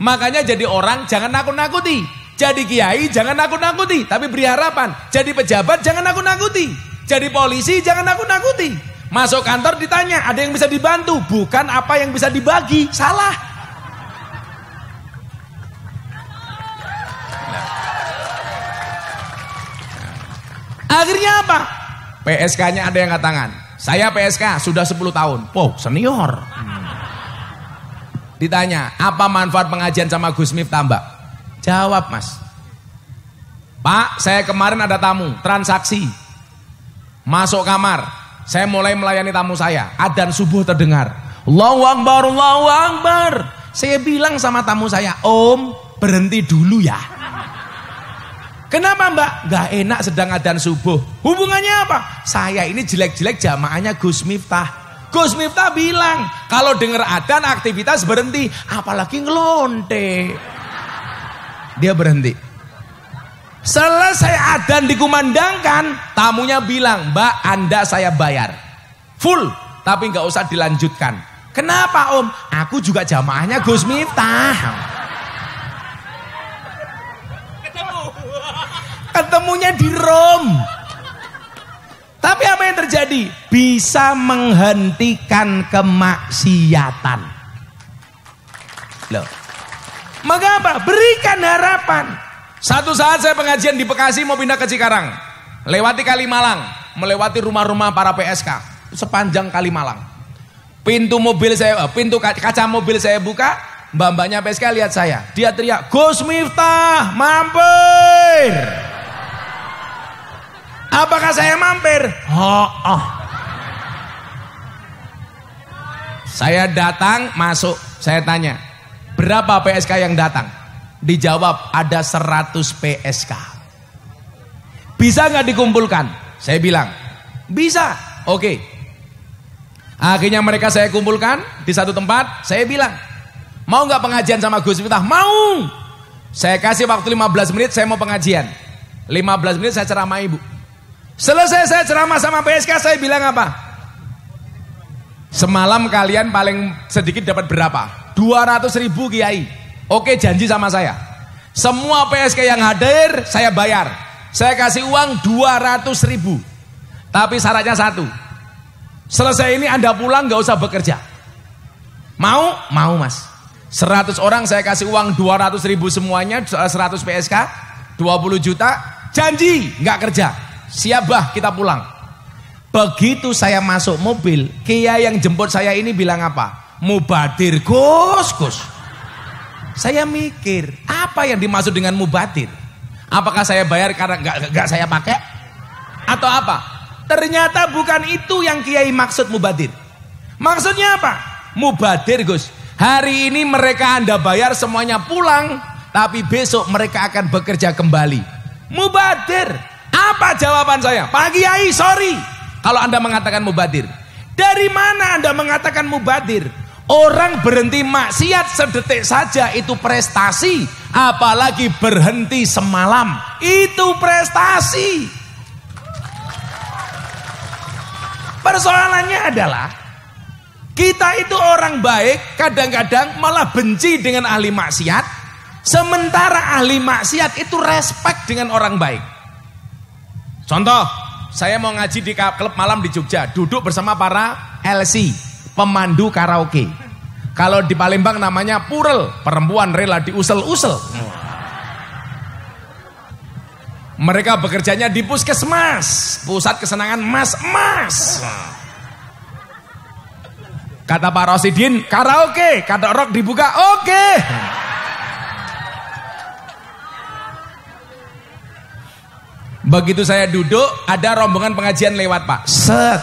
Makanya jadi orang jangan nakut-nakuti. Jadi kiai jangan nakut-nakuti, tapi beri harapan. Jadi pejabat jangan nakut-nakuti. Jadi polisi jangan nakut-nakuti. Masuk kantor ditanya, ada yang bisa dibantu? Bukan apa yang bisa dibagi. Salah. Akhirnya apa? PSK-nya ada yang angkat tangan. Saya PSK sudah 10 tahun. Oh, senior. Ditanya, apa manfaat pengajian sama Gus Miftah, Mbak? Jawab, Mas. Pak, saya kemarin ada tamu, transaksi. Masuk kamar, saya mulai melayani tamu saya. Adzan subuh terdengar. Allahu Akbar, Allahu Akbar. Saya bilang sama tamu saya, Om, berhenti dulu ya. Kenapa Mbak? Gak enak sedang adzan subuh. Hubungannya apa? Saya ini jelek-jelek jamaahnya Gus Miftah. Gus Miftah bilang, kalau dengar adzan aktivitas berhenti. Apalagi ngelonte. Dia berhenti. Selesai adzan dikumandangkan, tamunya bilang, Mbak, Anda saya bayar full, tapi gak usah dilanjutkan. Kenapa Om? Aku juga jamaahnya Gus Miftah. Ketemunya di Rom. Tapi apa yang terjadi? Bisa menghentikan kemaksiatan. Loh. Maka apa? Berikan harapan. Satu saat saya pengajian di Bekasi mau pindah ke Cikarang. Lewati Kalimalang, melewati rumah-rumah para PSK sepanjang Kalimalang. Pintu kaca mobil saya buka, mbak-mbaknya PSK lihat saya. Dia teriak, Gus Miftah, mampir. Apakah saya mampir? Oh. Saya datang, masuk. Saya tanya, berapa PSK yang datang? Dijawab, ada 100 PSK. Bisa nggak dikumpulkan? Saya bilang, bisa. Oke. Akhirnya mereka saya kumpulkan di satu tempat. Saya bilang, Mau nggak pengajian sama Gus Miftah? Mau. Saya kasih waktu 15 menit, saya mau pengajian. 15 menit saya ceramah ibu. Selesai saya ceramah sama PSK, saya bilang apa? Semalam kalian paling sedikit dapat berapa? 200.000 kiai. Oke, janji sama saya. Semua PSK yang hadir saya bayar. Saya kasih uang 200.000. Tapi syaratnya satu. Selesai ini Anda pulang gak usah bekerja. Mau? Mau mas. 100 orang saya kasih uang 200.000 semuanya, 100 PSK, 20 juta. Janji gak kerja. Siap bah, kita pulang. Begitu saya masuk mobil, kiai yang jemput saya ini bilang apa? Mubadir Gus. Saya mikir, apa yang dimaksud dengan mubadir? Apakah saya bayar karena gak saya pakai? Atau apa? Ternyata bukan itu yang kiai maksud mubadir. Maksudnya apa? Mubadir Gus, hari ini mereka Anda bayar semuanya pulang, tapi besok mereka akan bekerja kembali. Mubadir. Apa jawaban saya? Pak Kiai, sorry kalau Anda mengatakan mubadir. Dari mana Anda mengatakan mubadir? Orang berhenti maksiat sedetik saja itu prestasi, apalagi berhenti semalam itu prestasi. Persoalannya adalah kita itu orang baik kadang-kadang malah benci dengan ahli maksiat, sementara ahli maksiat itu respect dengan orang baik. Contoh, saya mau ngaji di klub malam di Jogja, duduk bersama para LC, pemandu karaoke. Kalau di Palembang namanya Purel, perempuan rela diusel-usel. Mereka bekerjanya di puskesmas, pusat kesenangan mas-mas. Kata Pak Rosidin, karaoke, kata rock dibuka, oke. Begitu saya duduk, ada rombongan pengajian lewat Pak. Set.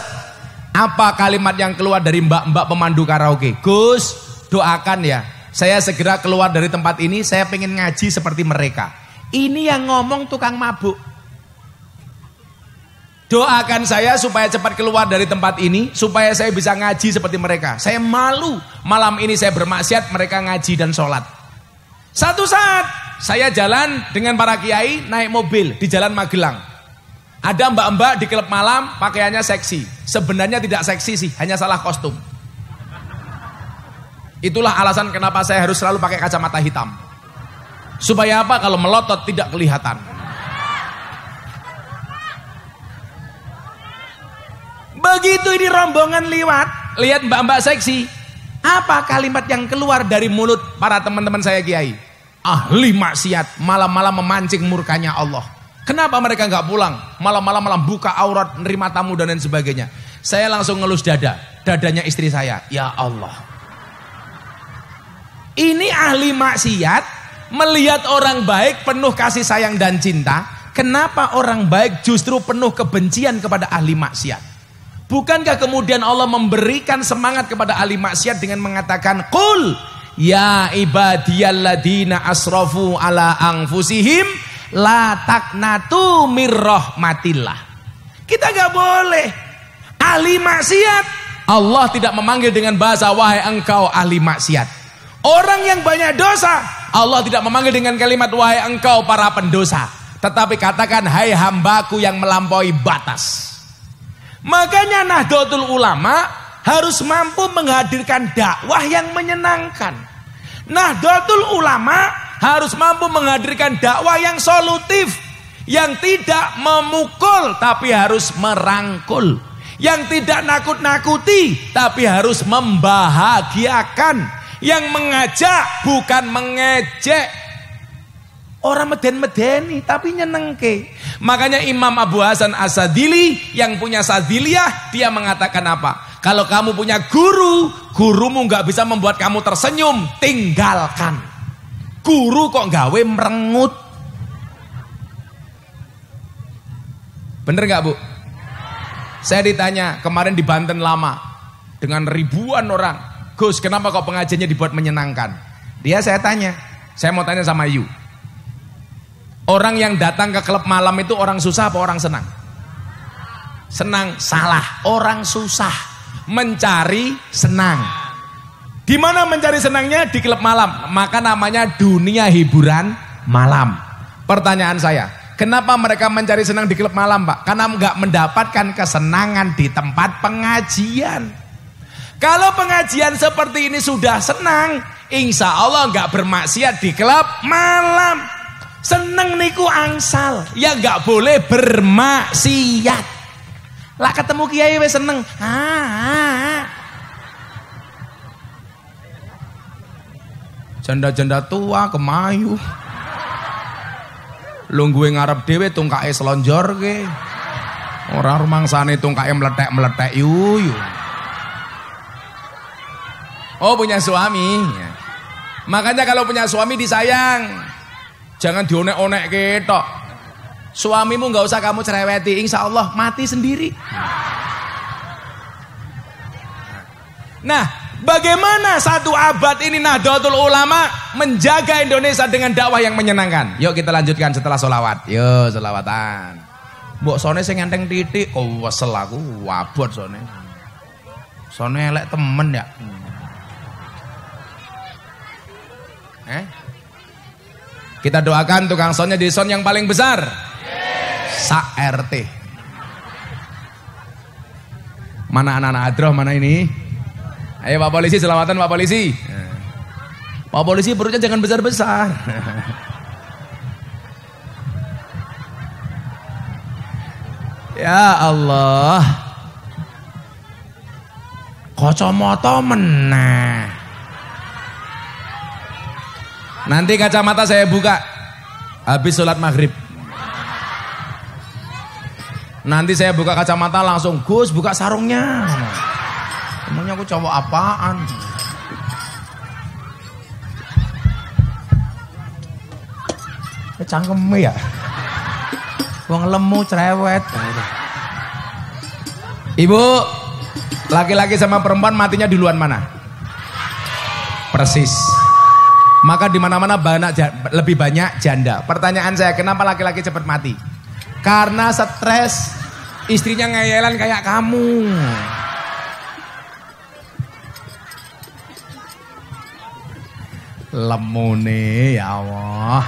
Apa kalimat yang keluar dari mbak-mbak pemandu karaoke? Gus, doakan ya. Saya segera keluar dari tempat ini, saya pengen ngaji seperti mereka. Ini yang ngomong tukang mabuk. Doakan saya supaya cepat keluar dari tempat ini, supaya saya bisa ngaji seperti mereka. Saya malu, malam ini saya bermaksiat, mereka ngaji dan sholat. Satu saat, saya jalan dengan para kiai naik mobil di Jalan Magelang. Ada mbak-mbak di klub malam pakaiannya seksi. Sebenarnya tidak seksi sih, hanya salah kostum. Itulah alasan kenapa saya harus selalu pakai kacamata hitam. Supaya apa? Kalau melotot tidak kelihatan. Begitu ini rombongan lewat, lihat mbak-mbak seksi. Apa kalimat yang keluar dari mulut para teman-teman saya kiai? Ahli maksiat, malam-malam memancing murkanya Allah. Kenapa mereka nggak pulang? Malam-malam buka aurat, nerima tamu dan lain sebagainya. Saya langsung ngelus dadanya istri saya. Ya Allah. Ini ahli maksiat melihat orang baik penuh kasih sayang dan cinta. Kenapa orang baik justru penuh kebencian kepada ahli maksiat? Bukankah kemudian Allah memberikan semangat kepada ahli maksiat dengan mengatakan, Qul ya ibadiyalladzina asrafu ala anfusihim la taqnatu mir rahmatillah. Kita gak boleh. Ahli maksiat, Allah tidak memanggil dengan bahasa wahai engkau ahli maksiat. Orang yang banyak dosa, Allah tidak memanggil dengan kalimat wahai engkau para pendosa. Tetapi katakan hai hambaku yang melampaui batas. Makanya Nahdlatul Ulama harus mampu menghadirkan dakwah yang menyenangkan. Nahdlatul Ulama harus mampu menghadirkan dakwah yang solutif, yang tidak memukul tapi harus merangkul, yang tidak nakut-nakuti tapi harus membahagiakan, yang mengajak bukan mengejek. Orang meden-medeni tapi nyenengke. Makanya Imam Abu Hasan As-Sadili yang punya Sadiliyah, dia mengatakan apa? Kalau kamu punya guru, gurumu nggak bisa membuat kamu tersenyum, tinggalkan. Guru kok gawe merengut. Bener nggak Bu? Saya ditanya kemarin di Banten lama dengan ribuan orang, Gus kenapa kok pengajiannya dibuat menyenangkan? Dia saya tanya, saya mau tanya sama you. Orang yang datang ke klub malam itu orang susah apa orang senang? Senang, salah. Orang susah mencari senang. Gimana mencari senangnya? Di klub malam. Maka namanya dunia hiburan malam. Pertanyaan saya, kenapa mereka mencari senang di klub malam, Pak? Karena nggak mendapatkan kesenangan di tempat pengajian. Kalau pengajian seperti ini sudah senang, insya Allah nggak bermaksiat di klub malam. Seneng niku angsal, ya nggak boleh bermaksiat. Lah ketemu kiai wes seneng. Janda-janda tua kemayu. Lungguhe ngarep dhewe tungkake selonjor ke. Ora rumangsane tungkake meletek-meletek yuyu. Oh punya suami. Ya. Makanya kalau punya suami disayang. Jangan dionek-onek ketok. Suamimu nggak usah kamu cereweti, insya Allah mati sendiri. Nah, bagaimana satu abad ini Nahdlatul Ulama menjaga Indonesia dengan dakwah yang menyenangkan? Yuk kita lanjutkan setelah sholawat. Yuk sholawatan. Mbok sone sing ngenteng titik, kok wesel aku wabot sone. Sone elek temen ya. Kita doakan tukang soundnya di sound yang paling besar. Sa RT. Mana anak-anak adroh mana ini? Ayo Pak Polisi, selawatan Pak Polisi. Pak Polisi perutnya jangan besar-besar. Ya Allah. Kacamata meneh. Nanti kacamata saya buka habis sholat maghrib. Nanti saya buka kacamata langsung, Gus buka sarungnya. Emangnya aku cowok apaan? Cangkeme ya. Wong lemu cerewet. Ibu, laki-laki sama perempuan matinya duluan mana? Persis. Maka di mana-mana lebih banyak janda. Pertanyaan saya, kenapa laki-laki cepat mati? Karena stres, istrinya ngeyelan kayak kamu. Lemune ya Allah.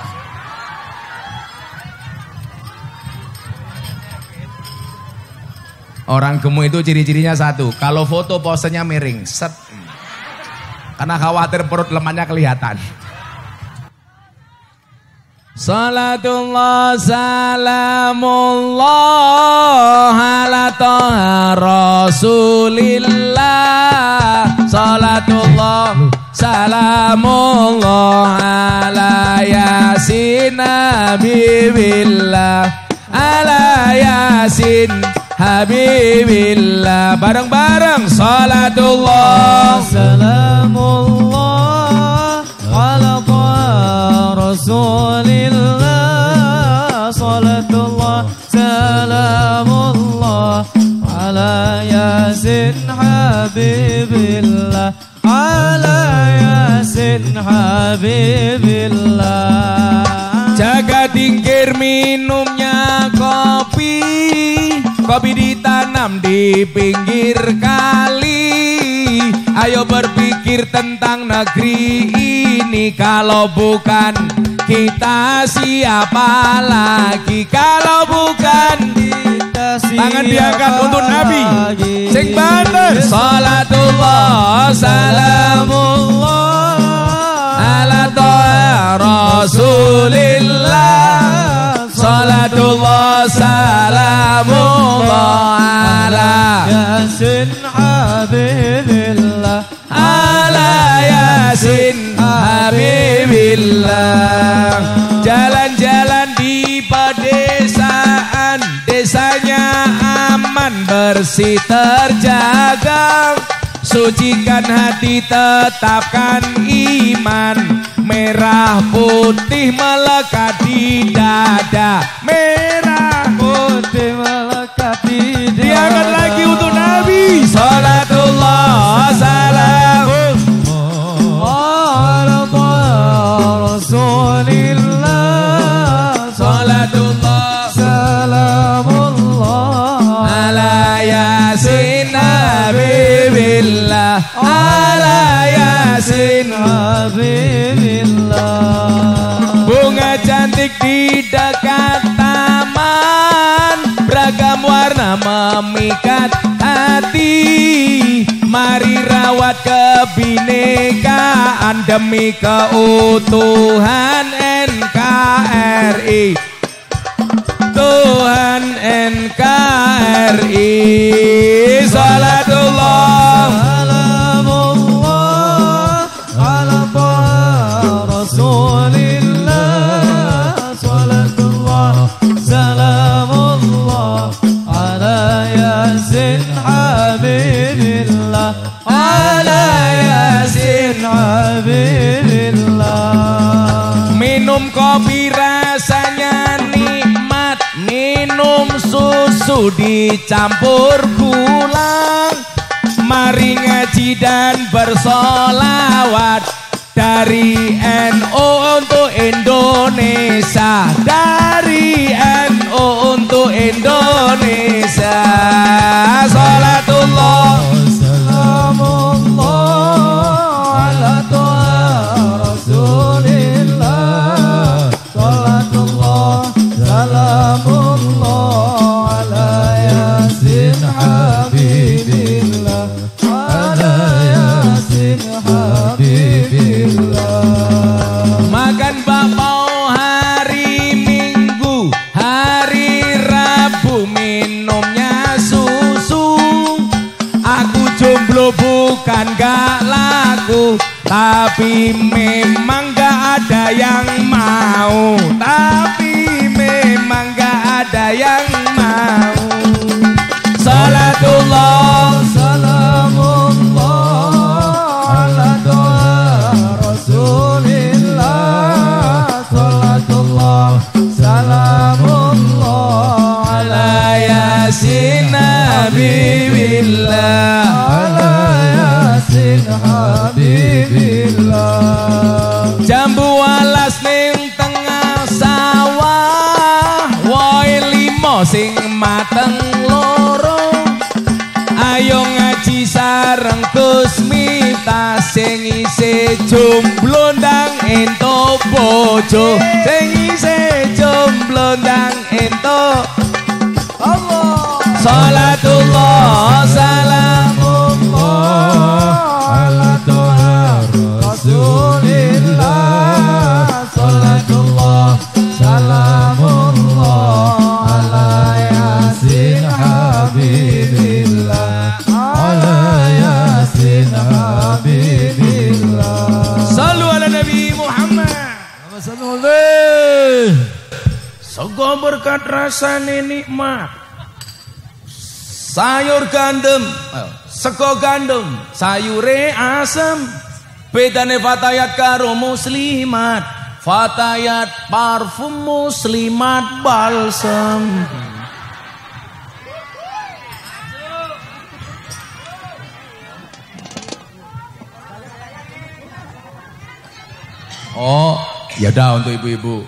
Orang gemuk itu ciri-cirinya satu, kalau foto posenya miring, set. Karena khawatir perut lemaknya kelihatan. Salatullah salamullah ala toha rasulillah. Salatullah salamullah ala yasin habibillah. Ala yasin habibillah. Bareng-bareng salatullah salamullah ala toha rasulillah. Salatullah salamullah ala yasin habibillah. Ala yasin habibillah. Jaga tingkir minumnya kopi. Kopi ditanam di pinggir kali. Ayo berpikir tentang negeri ini. Kalau bukan kita siapa lagi? Kalau bukan kita siapa? Tangan diangkat untuk Nabi. Sing banter. Salatullah salamullah ala toha rasulillah. Salatullah salamullah ala yasin habibillah. Ala yasin habibillah. Jalan-jalan di pedesaan, desanya aman bersih terjaga. Sucikan hati, tetapkan iman. Merah putih melekat di dada. Merah putih melekat di dada. Diangkat lagi untuk Nabi. Salatullah salamullah rasulillah. Salatullah salamullah ala yasin habibillah. Ala yasin Yasin Habibillah. Bunga cantik di dekat taman, beragam warna memikat hati. Mari rawat kebinekaan demi keutuhan NKRI. Tuhan NKRI. Salatullah salamullah ala Rasulillah. Salatullah salamullah ala Yasin Habibillah. Ala Yasin Habibillah. Minum kopi rasanya nikmat, minum susu dicampur gula. Mari ngaji dan bersolawat dari NU untuk Indonesia. Dari NU untuk Indonesia. Salatullah salamullah ala Rasulillah. Salatullah salamullah ala Yasin Habibillah. Ala Yasin Habibillah. Makan bakpao hari Minggu, hari Rabu minumnya susu. Aku jomblo bukan gak laku, tapi memang gak ada yang mau. Tapi memang gak ada yang mau. Salatullah salamullah ala Rasulillah. Salatullah salamullah ala Yasin Habibillah. Ala Yasin Habibillah. Jambu alas ning tengah sawah, woi limo sing mateng loro. Ayo ngaji sareng Gus Miftah, sing isih jomblo ndang entuk bojo. Sing isih jomblo ndang entuk Allah. Salatullah salamullah ala Rasulillah. Salatullah salamullah ala Yasin Habibillah. Ala Yasin Habibillah. Sallu ala Nabi Muhammad. Sego berkat rasane nikmat. Sayur gandum, sego gandum, sayure asem. Bedane Fatayat karo muslimat. Fatayat parfum, muslimat balsem. Oh, ya udah untuk ibu-ibu.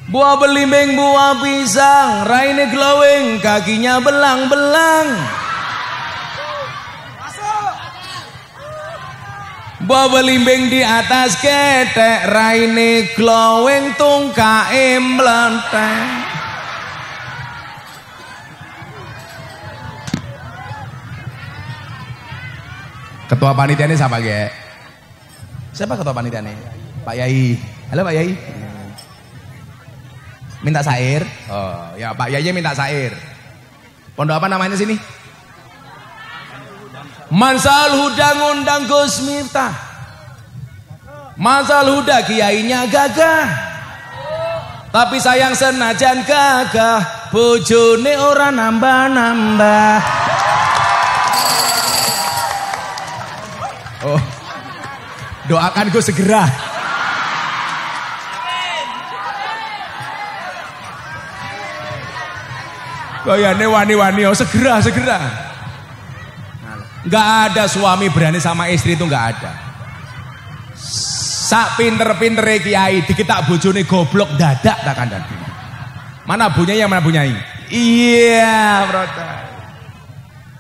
Buah belimbing, buah pisang, raine glowing, kakinya belang-belang. Buah belimbing di atas ketek, raine glowing, tungkae mlenteng. Ketua panitia ini siapa, Ge? Siapa ketua panitia ini? Pak Yai. Halo Pak Yai. Minta sair. Oh, ya Pak Yai minta sair. Pondok apa namanya sini? Mansal Huda ngundang Gus Miftah. Mansal Huda kiainya gagah. Tapi sayang senajan gagah, bojone ora nambah-nambah. Oh. Doakan Gus segera. Kayaknya wani-wani, oh segera. Nggak ada suami berani sama istri itu, nggak ada. Sak pinter-pintere kiai dikitak bojone goblok dadak tak kandhani. Mana bunyai, mana bunyai? Iya, brother.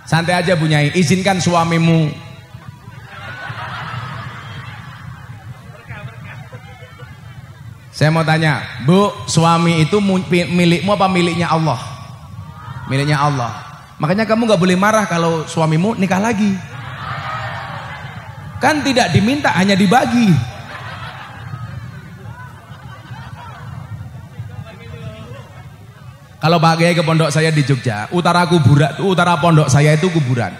Santai aja bunyai, izinkan suamimu Saya mau tanya, Bu, suami itu milikmu apa miliknya Allah? Miliknya Allah. Makanya kamu gak boleh marah kalau suamimu nikah lagi. Kan tidak diminta, hanya dibagi. Kalau Pak Kiai ke pondok saya di Jogja, utara pondok saya itu kuburan.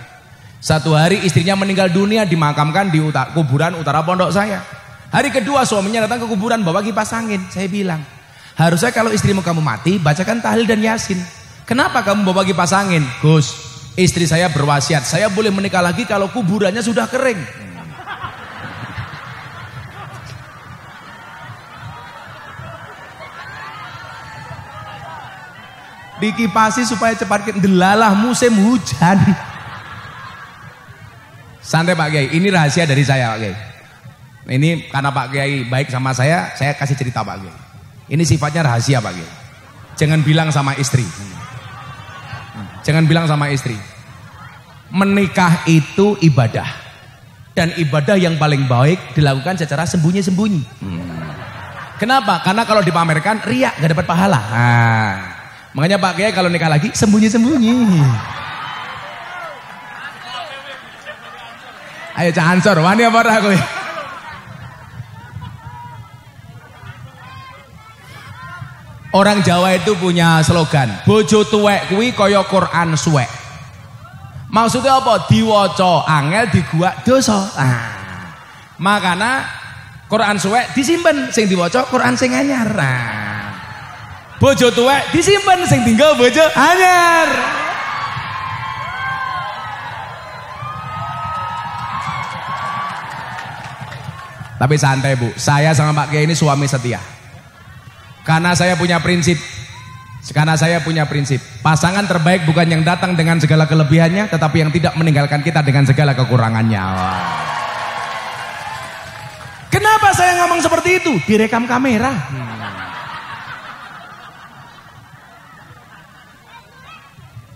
Satu hari istrinya meninggal dunia, dimakamkan di kuburan utara pondok saya. Hari kedua suaminya datang ke kuburan bawa kipas angin. Saya bilang, harusnya kalau istrimu kamu mati, bacakan tahlil dan yasin. Kenapa kamu bawa kipas angin? Gus, istri saya berwasiat, saya boleh menikah lagi kalau kuburannya sudah kering. Dikipasi supaya cepat delalah musim hujan. Santai Pak Kiai, ini rahasia dari saya Pak Kiai. Ini karena Pak Kiai baik sama saya kasih cerita Pak Kiai. Ini sifatnya rahasia Pak Kiai. Jangan bilang sama istri. Jangan bilang sama istri. Menikah itu ibadah. Dan ibadah yang paling baik dilakukan secara sembunyi-sembunyi. Kenapa? Karena kalau dipamerkan riak, gak dapat pahala. Makanya Pak Kiai kalau nikah lagi sembunyi-sembunyi. Ayo cansor, wani apa ora kowe? Orang Jawa itu punya slogan, bojo tuwek kuwi kaya Quran suwek. Maksudnya apa? Diwaca angel diguak dosa. Makanya Quran suwek disimpen, sing diwaca Quran sing anyar. Bojo tuwek disimpen, sing tinggal bojo anyar. Tapi santai Bu, saya sama Pak Kiai ini suami setia. Karena saya punya prinsip. Pasangan terbaik bukan yang datang dengan segala kelebihannya, tetapi yang tidak meninggalkan kita dengan segala kekurangannya. Kenapa saya ngomong seperti itu? Direkam kamera.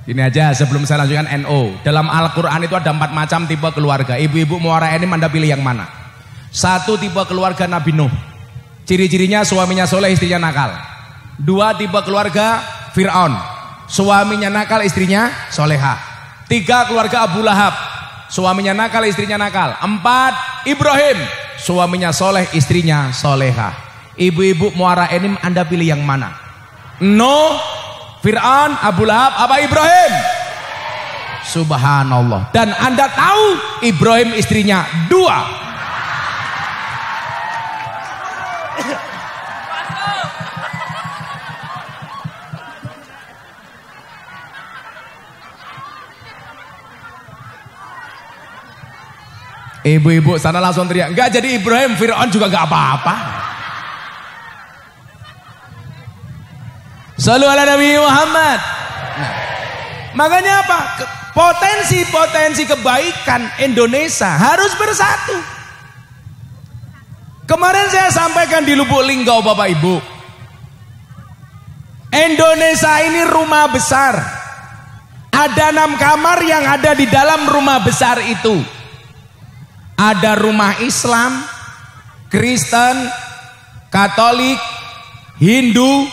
Ini aja sebelum saya lanjutkan NO. Dalam Al-Quran itu ada 4 macam tipe keluarga. Ibu-ibu muara ini Anda pilih yang mana? 1 tipe keluarga Nabi Nuh. Ciri-cirinya suaminya soleh, istrinya nakal. 2 tipe keluarga Fir'aun. Suaminya nakal, istrinya soleha. 3 keluarga Abu Lahab. Suaminya nakal, istrinya nakal. 4 Ibrahim. Suaminya soleh, istrinya soleha. Ibu-ibu muara ini Anda pilih yang mana? Nuh, Fir'aun, Abu Lahab, apa Ibrahim? Subhanallah. Dan Anda tahu Ibrahim istrinya 2. Ibu-ibu sana langsung teriak, enggak jadi Ibrahim, Fir'aun juga enggak apa-apa. Shallu ala Nabi Muhammad. Nah, makanya apa? Potensi kebaikan Indonesia harus bersatu. Kemarin saya sampaikan di Lubuk Linggau Bapak Ibu. Indonesia ini rumah besar. Ada 6 kamar yang ada di dalam rumah besar itu. Ada rumah Islam, Kristen, Katolik, Hindu,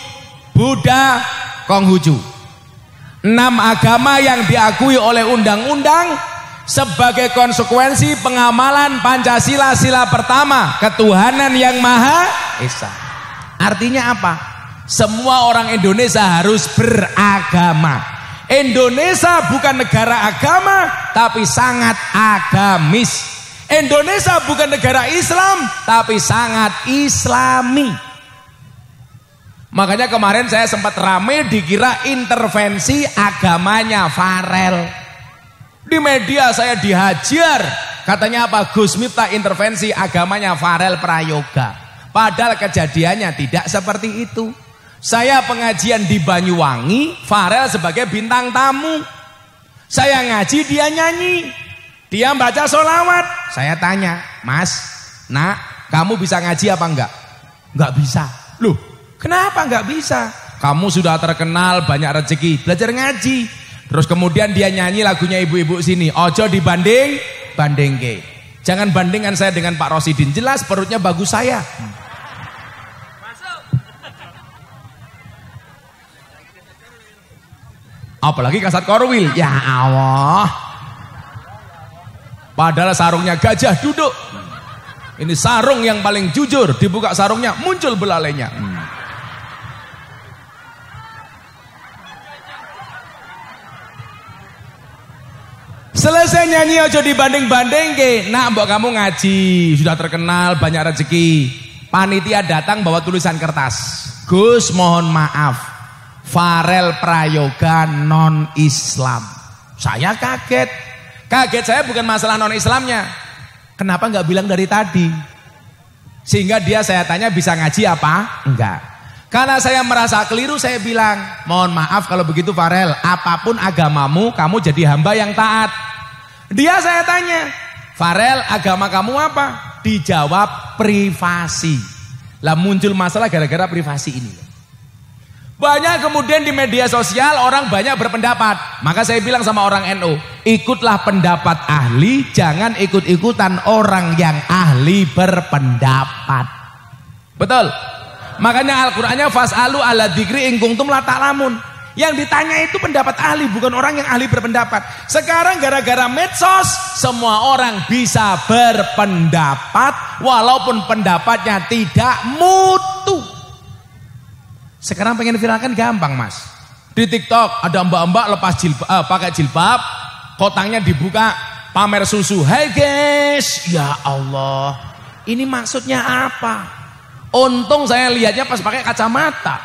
Buddha, Konghucu. 6 agama yang diakui oleh undang-undang sebagai konsekuensi pengamalan Pancasila sila pertama, ketuhanan yang Maha Esa. Artinya apa? Semua orang Indonesia harus beragama. Indonesia bukan negara agama, tapi sangat agamis. Indonesia bukan negara Islam, tapi sangat Islami. Makanya kemarin saya sempat rame dikira intervensi agamanya Farel. Di media saya dihajar, katanya apa? Gus Miftah intervensi agamanya Farel Prayoga. Padahal kejadiannya tidak seperti itu. Saya pengajian di Banyuwangi, Farel sebagai bintang tamu. Saya ngaji, dia nyanyi. Dia baca sholawat. Saya tanya, Mas, Nak, kamu bisa ngaji apa enggak? Enggak bisa. Loh, kenapa enggak bisa? Kamu sudah terkenal, banyak rezeki, belajar ngaji. Terus kemudian dia nyanyi lagunya ibu-ibu sini. Ojo dibanding, bandingke. Jangan bandingkan saya dengan Pak Rosidin. Jelas perutnya bagus saya. Apalagi kasat korwil. Ya Allah. Padahal sarungnya gajah duduk. Ini sarung yang paling jujur. Dibuka sarungnya muncul belalainya. Selesai nyanyi aja dibanding-banding ke. Nak mbok kamu ngaji, sudah terkenal, banyak rezeki. Panitia datang bawa tulisan kertas. Gus mohon maaf, Farel prayoga non Islam. Saya kaget. Kaget saya bukan masalah non Islamnya. Kenapa nggak bilang dari tadi? Sehingga dia saya tanya bisa ngaji apa? Enggak. Karena saya merasa keliru saya bilang, mohon maaf kalau begitu Farel, apapun agamamu kamu jadi hamba yang taat. Dia saya tanya, Farel agama kamu apa? Dijawab privasi. Lah muncul masalah gara-gara privasi ini. Banyak kemudian di media sosial orang banyak berpendapat. Maka saya bilang sama orang NU, ikutlah pendapat ahli, jangan ikut-ikutan orang yang ahli berpendapat. Betul? Makanya Al-Qur'annya fas'alu ala dzikri in kuntum la ta'lamun. Yang ditanya itu pendapat ahli, bukan orang yang ahli berpendapat. Sekarang gara-gara medsos, semua orang bisa berpendapat walaupun pendapatnya tidak mutu. Sekarang pengen viralkan gampang mas. Di TikTok ada mbak-mbak lepas jilbab, pakai jilbab, kotangnya dibuka, pamer susu. Hai guys, ya Allah, ini maksudnya apa? Untung saya lihatnya pas pakai kacamata.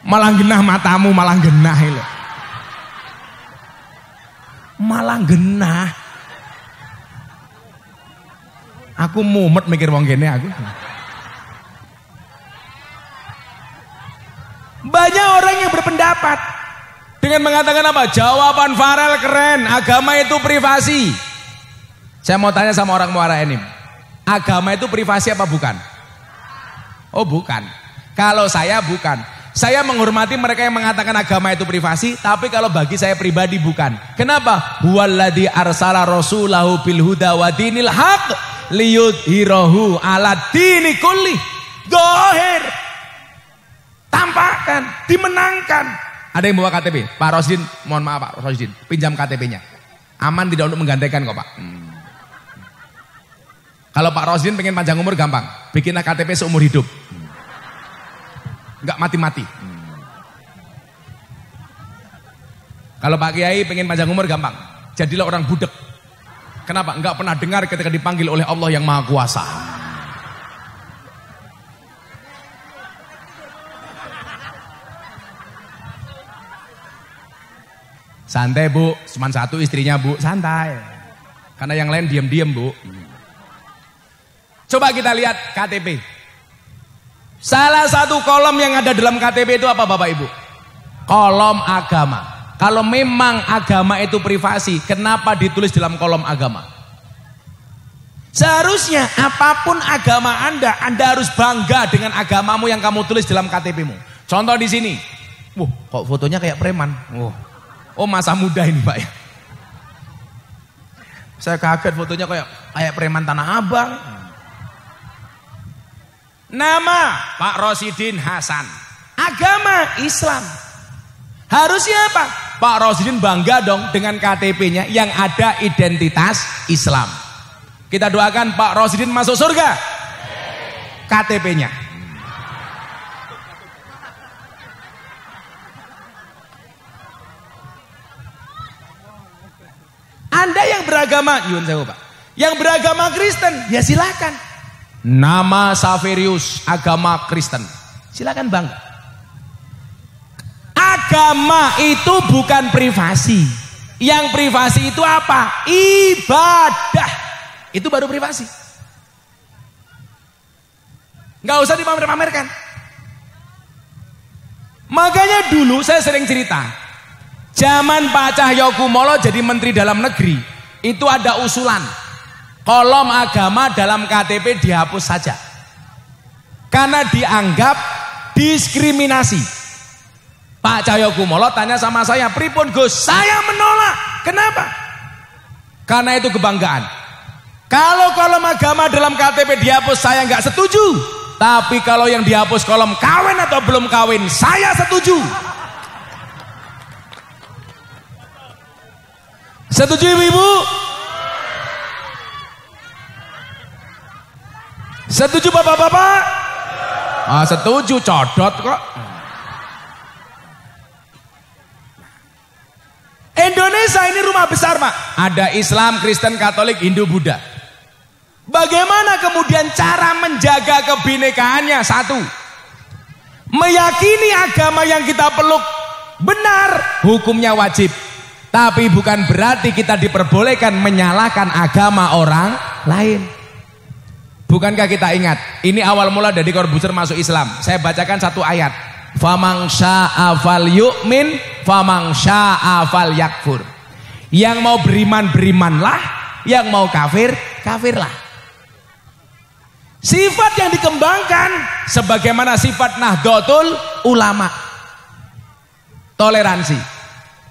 Malah genah matamu, malah genah itu. Malah genah. Aku mumet mikir wong kene aku. Banyak orang yang berpendapat dengan mengatakan apa? Jawaban Farel keren, agama itu privasi. Saya mau tanya sama orang Muara Enim. Agama itu privasi apa bukan? Oh bukan. Kalau saya bukan. Saya menghormati mereka yang mengatakan agama itu privasi, tapi kalau bagi saya pribadi bukan. Kenapa? Huwallazi arsala rasulahu bil huda wa dinil haq liyudhirahu ala dini kulli. Dohir. Tampakkan, dimenangkan. Ada yang bawa KTP? Pak Rosidin, mohon maaf Pak Rosidin, pinjam KTP-nya. Aman tidak untuk menggantikan kok Pak. Kalau Pak Rosidin pengen panjang umur gampang, bikinlah KTP seumur hidup. Enggak mati-mati. Kalau Pak Kiai pengen panjang umur gampang, jadilah orang budek. Kenapa? Enggak pernah dengar ketika dipanggil oleh Allah yang Maha Kuasa. Santai Bu, cuma satu istrinya Bu, santai. Karena yang lain diam-diam Bu. Coba kita lihat KTP. Salah satu kolom yang ada dalam KTP itu apa Bapak Ibu? Kolom agama. Kalau memang agama itu privasi, kenapa ditulis dalam kolom agama? Seharusnya apapun agama Anda harus bangga dengan agamamu yang kamu tulis dalam KTP-mu. Contoh di sini. Kok fotonya kayak preman? Oh masa muda ini Pak ya. Saya kaget fotonya kayak preman Tanah Abang. Nama Pak Rosidin Hasan, agama Islam. Harusnya apa? Pak Rosidin bangga dong dengan KTP-nya yang ada identitas Islam. Kita doakan Pak Rosidin masuk surga. KTP-nya. Anda yang beragama, yang beragama Kristen, ya silakan. Nama Saverius, agama Kristen. Silakan bangga. Agama itu bukan privasi. Yang privasi itu apa? Ibadah. Itu baru privasi. Nggak usah dipamer-pamerkan. Makanya dulu saya sering cerita. Zaman Pak Cahyokumolo jadi Menteri Dalam Negeri, itu ada usulan. Kolom agama dalam KTP dihapus saja. Karena dianggap diskriminasi. Pak Cahyokumolo tanya sama saya, pripun Gus? Saya menolak. Kenapa? Karena itu kebanggaan. Kalau kolom agama dalam KTP dihapus saya nggak setuju. Tapi kalau yang dihapus kolom kawin atau belum kawin saya setuju. Setuju ibu-ibu? Setuju bapak-bapak? Setuju, codot kok. Indonesia ini rumah besar, Pak. Ada Islam, Kristen, Katolik, Hindu, Buddha. Bagaimana kemudian cara menjaga kebinekaannya? Satu, meyakini agama yang kita peluk benar, hukumnya wajib. Tapi bukan berarti kita diperbolehkan menyalahkan agama orang lain. Bukankah kita ingat, ini awal mula dari Corbuzier masuk Islam. Saya bacakan satu ayat. Famang syaa fal yu'min, famang syaa fal yakfur. Yang mau beriman berimanlah, yang mau kafir kafirlah. Sifat yang dikembangkan sebagaimana sifat Nahdlatul Ulama. Toleransi.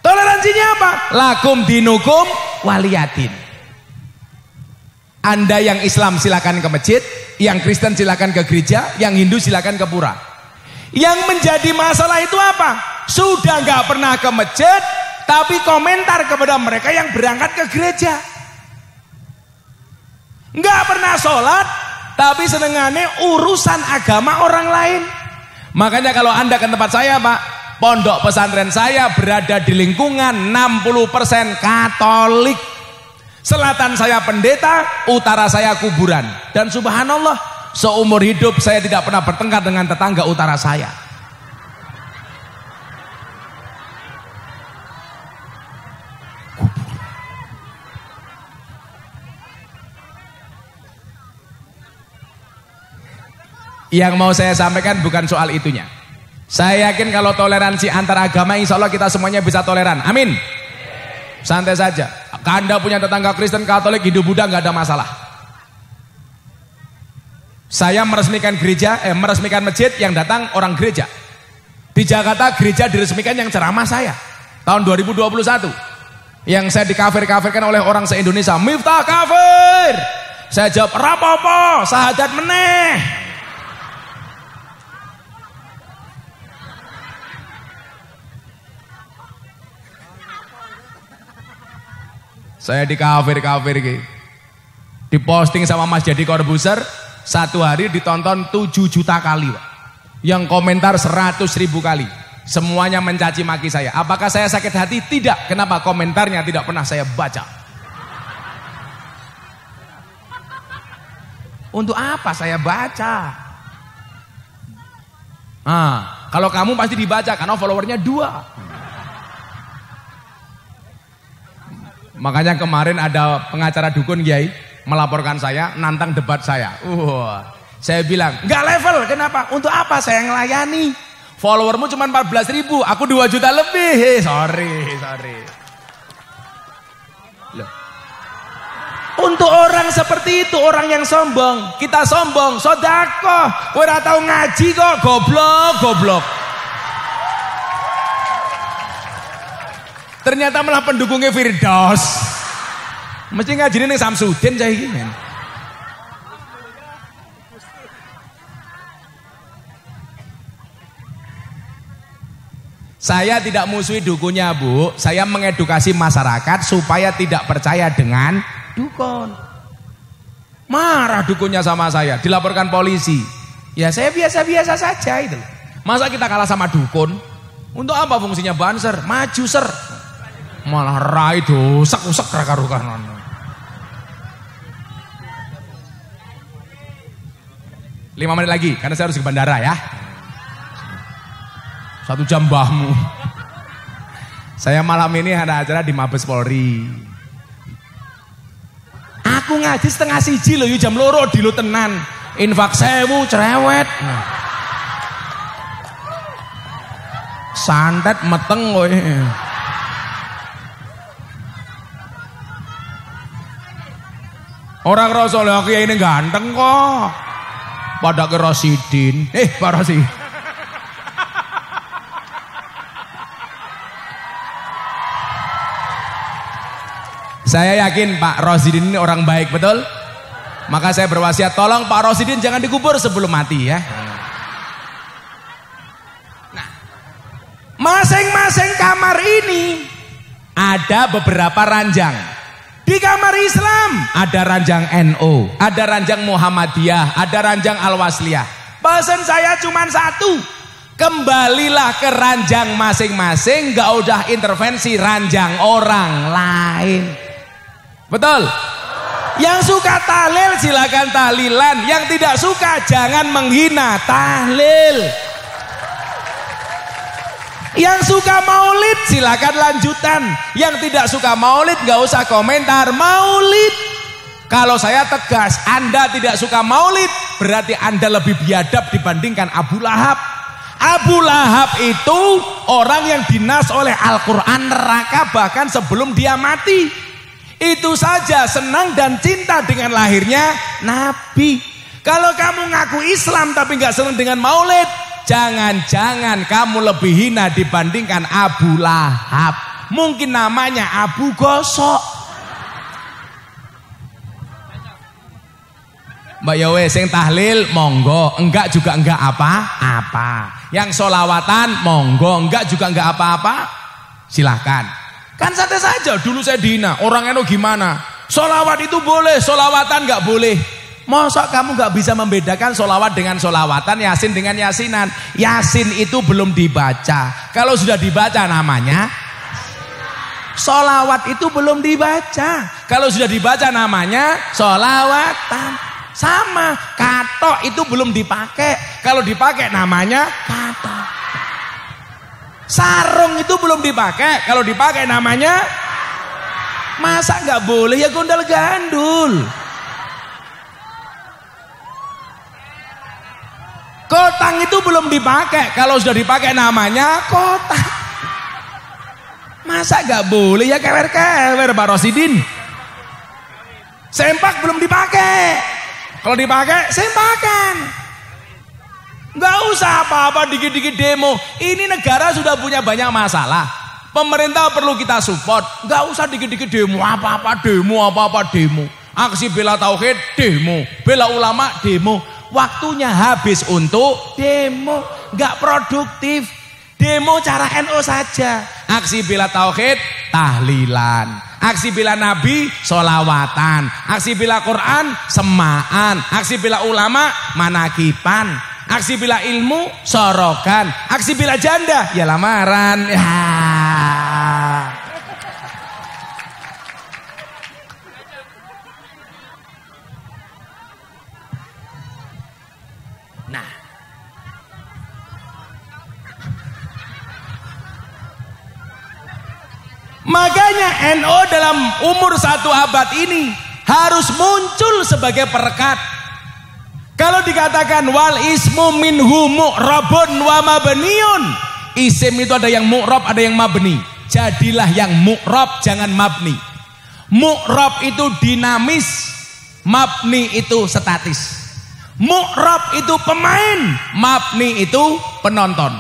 Toleransinya apa? Lakum dinukum waliyadin. Anda yang Islam silakan ke masjid, yang Kristen silakan ke gereja, yang Hindu silakan ke pura. Yang menjadi masalah itu apa? Sudah nggak pernah ke masjid, tapi komentar kepada mereka yang berangkat ke gereja. Nggak pernah sholat, tapi senengannya urusan agama orang lain. Makanya kalau Anda ke tempat saya, Pak, pondok pesantren saya berada di lingkungan 60% Katolik. Selatan saya pendeta, utara saya kuburan. Dan subhanallah, seumur hidup saya tidak pernah bertengkar dengan tetangga utara saya. Yang mau saya sampaikan bukan soal itunya. Saya yakin kalau toleransi antar agama, insya Allah kita semuanya bisa toleran. Amin. Santai saja. Anda punya tetangga Kristen, Katolik, Hindu, Buddha, nggak ada masalah. Saya meresmikan gereja, meresmikan masjid yang datang orang gereja. Di Jakarta gereja diresmikan yang ceramah saya tahun 2021. Yang saya dikafir-kafirkan oleh orang se-Indonesia. Miftah kafir. Saya jawab rapopo, sahadat meneh. Saya dikafir-kafir gitu. Diposting sama Mas Jadi Corbuzier, satu hari ditonton 7 juta kali, Pak. Yang komentar 100.000 kali. Semuanya mencaci maki saya. Apakah saya sakit hati? Tidak. Kenapa? Komentarnya tidak pernah saya baca. Untuk apa saya baca? Kalau kamu pasti dibaca karena followernya 2. Makanya kemarin ada pengacara dukun Kiai melaporkan saya, nantang debat saya. Saya bilang, nggak level. Kenapa? Untuk apa saya ngelayani? Followermu cuma 14.000, aku 2 juta lebih. Sorry. Loh. Untuk orang seperti itu, orang yang sombong, kita sombong, sodakoh. Kowe ora tau ngaji kok, goblok. Ternyata malah pendukungnya Firdaus. Mesti ngajiin ning Samsudin saya gini. Saya tidak musuhi dukunnya, Bu. Saya mengedukasi masyarakat supaya tidak percaya dengan dukun. Marah dukunnya sama saya, dilaporkan polisi. Ya saya biasa-biasa saja itu. Masa kita kalah sama dukun? Untuk apa fungsinya banser? Maju ser. Malah rai usek raka-rukan. Lima menit lagi karena saya harus ke bandara ya. 1 jam mbahmu. Saya malam ini ada acara di Mabes Polri. Aku ngaji 1:30 loh, jam 2 di lo tenan. Infak 1000 cerewet. Santet meteng kowe. Orang Rasulullah kiai ini ganteng kok. Pada ke Rosidin. Pak Rosi. Saya yakin Pak Rosidin ini orang baik, betul? Maka saya berwasiat, tolong Pak Rosidin jangan dikubur sebelum mati ya. Nah, masing-masing kamar ini ada beberapa ranjang. Di kamar Islam ada ranjang NU, ada ranjang Muhammadiyah, ada ranjang Al-Wasliyah. Pesan saya cuma satu, kembalilah ke ranjang masing-masing, gak udah intervensi ranjang orang lain. Betul? Yang suka tahlil silakan tahlilan, yang tidak suka jangan menghina tahlil. Yang suka maulid silakan lanjutan, yang tidak suka maulid gak usah komentar maulid. Kalau saya tegas, Anda tidak suka maulid berarti Anda lebih biadab dibandingkan Abu Lahab. Abu Lahab itu orang yang dinas oleh Al-Quran neraka bahkan sebelum dia mati. Itu saja senang dan cinta dengan lahirnya Nabi. Kalau kamu ngaku Islam tapi gak senang dengan maulid, jangan-jangan kamu lebih hina dibandingkan Abu Lahab. Mungkin namanya Abu Gosok. Mbak Yowe sing tahlil monggo, enggak juga enggak apa-apa. Yang sholawatan monggo, enggak juga enggak apa-apa. Silahkan. Kan santai saja, dulu saya dihina. Orang NU gimana? Sholawat itu boleh, sholawatan enggak boleh. Masa kamu gak bisa membedakan sholawat dengan sholawatan, yasin dengan yasinan? Yasin itu belum dibaca. Kalau sudah dibaca namanya sholawat itu belum dibaca. Kalau sudah dibaca namanya sholawatan. Sama, katok itu belum dipakai. Kalau dipakai namanya katok. Sarung itu belum dipakai. Kalau dipakai namanya, masa gak boleh ya gondal gandul. Kotang itu belum dipakai, kalau sudah dipakai namanya kotak. Masa gak boleh ya kewer-kewer Pak Rosidin. Sempak belum dipakai, kalau dipakai sempakan. Gak usah apa-apa dikit-dikit demo. Ini negara sudah punya banyak masalah. Pemerintah perlu kita support. Gak usah dikit-dikit demo, apa-apa demo, apa-apa demo. Aksi bela tauhid demo, bela ulama demo. Waktunya habis untuk demo, gak produktif. Demo cara NU saja. Aksi bela tauhid tahlilan, aksi bela nabi sholawatan, aksi bela Quran semaan, aksi bela ulama manakipan, aksi bela ilmu sorokan, aksi bela janda ya lamaran ya. Makanya NU dalam umur 1 abad ini harus muncul sebagai perekat. Kalau dikatakan wal ismu minhu mu'rabun wa mabniun, isim itu ada yang mu'rab ada yang mabni. Jadilah yang mu'rab jangan mabni. Mu'rab itu dinamis, mabni itu statis. Mu'rab itu pemain, mabni itu penonton.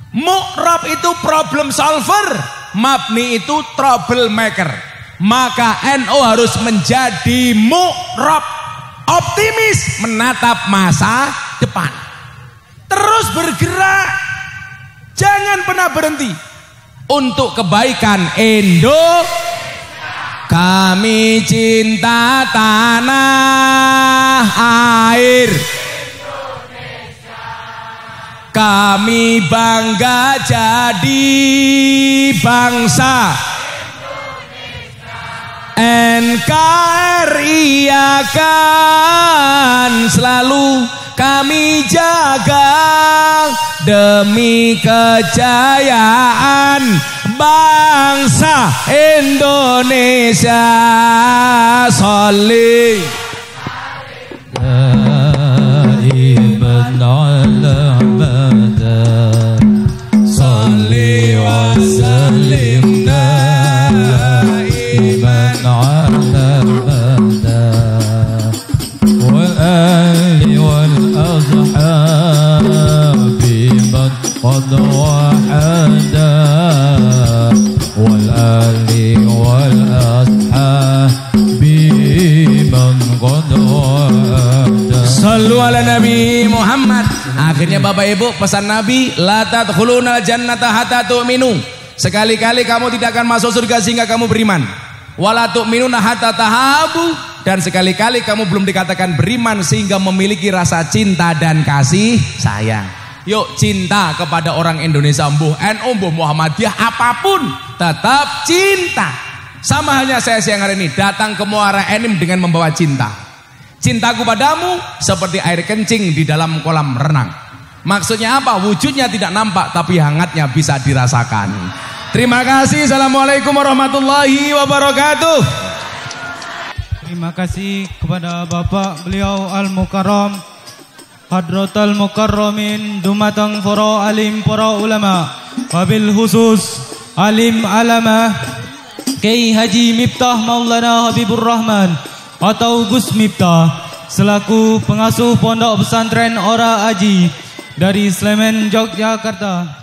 Mu'rab itu problem solver, mabni itu troublemaker. Maka NU harus menjadi mu'rab, optimis menatap masa depan, terus bergerak, jangan pernah berhenti untuk kebaikan Indo. Kami cinta tanah air, kami bangga jadi bangsa NKRI akan selalu kami jaga demi kejayaan bangsa Indonesia. Sholli Salli wa sallim daiman ala abada wal ali wal ashabi man qad wahada wal ali wal ashabi man Akhirnya Bapak Ibu pesan Nabi, la tadkhulunal jannata hatta tu'minu. Sekali-kali kamu tidak akan masuk surga sehingga kamu beriman. Wala tu'minuna hatta tahabu, dan sekali-kali kamu belum dikatakan beriman sehingga memiliki rasa cinta dan kasih sayang. Yuk cinta kepada orang Indonesia, mbuh NU, mbuh Muhammadiyah, apapun tetap cinta. Sama halnya saya siang hari ini datang ke Muara Enim dengan membawa cinta. Cintaku padamu seperti air kencing di dalam kolam renang. Maksudnya apa? Wujudnya tidak nampak tapi hangatnya bisa dirasakan. Terima kasih. Assalamualaikum warahmatullahi wabarakatuh. Terima kasih kepada Bapak beliau Al-Mukarram Hadratul Mukarramin dumateng para alim para ulama, wabil khusus alim alama Kiai Haji Miftah Maulana Habibur Rahman atau Gus Miftah selaku pengasuh Pondok Pesantren Ora Aji dari Sleman, Yogyakarta.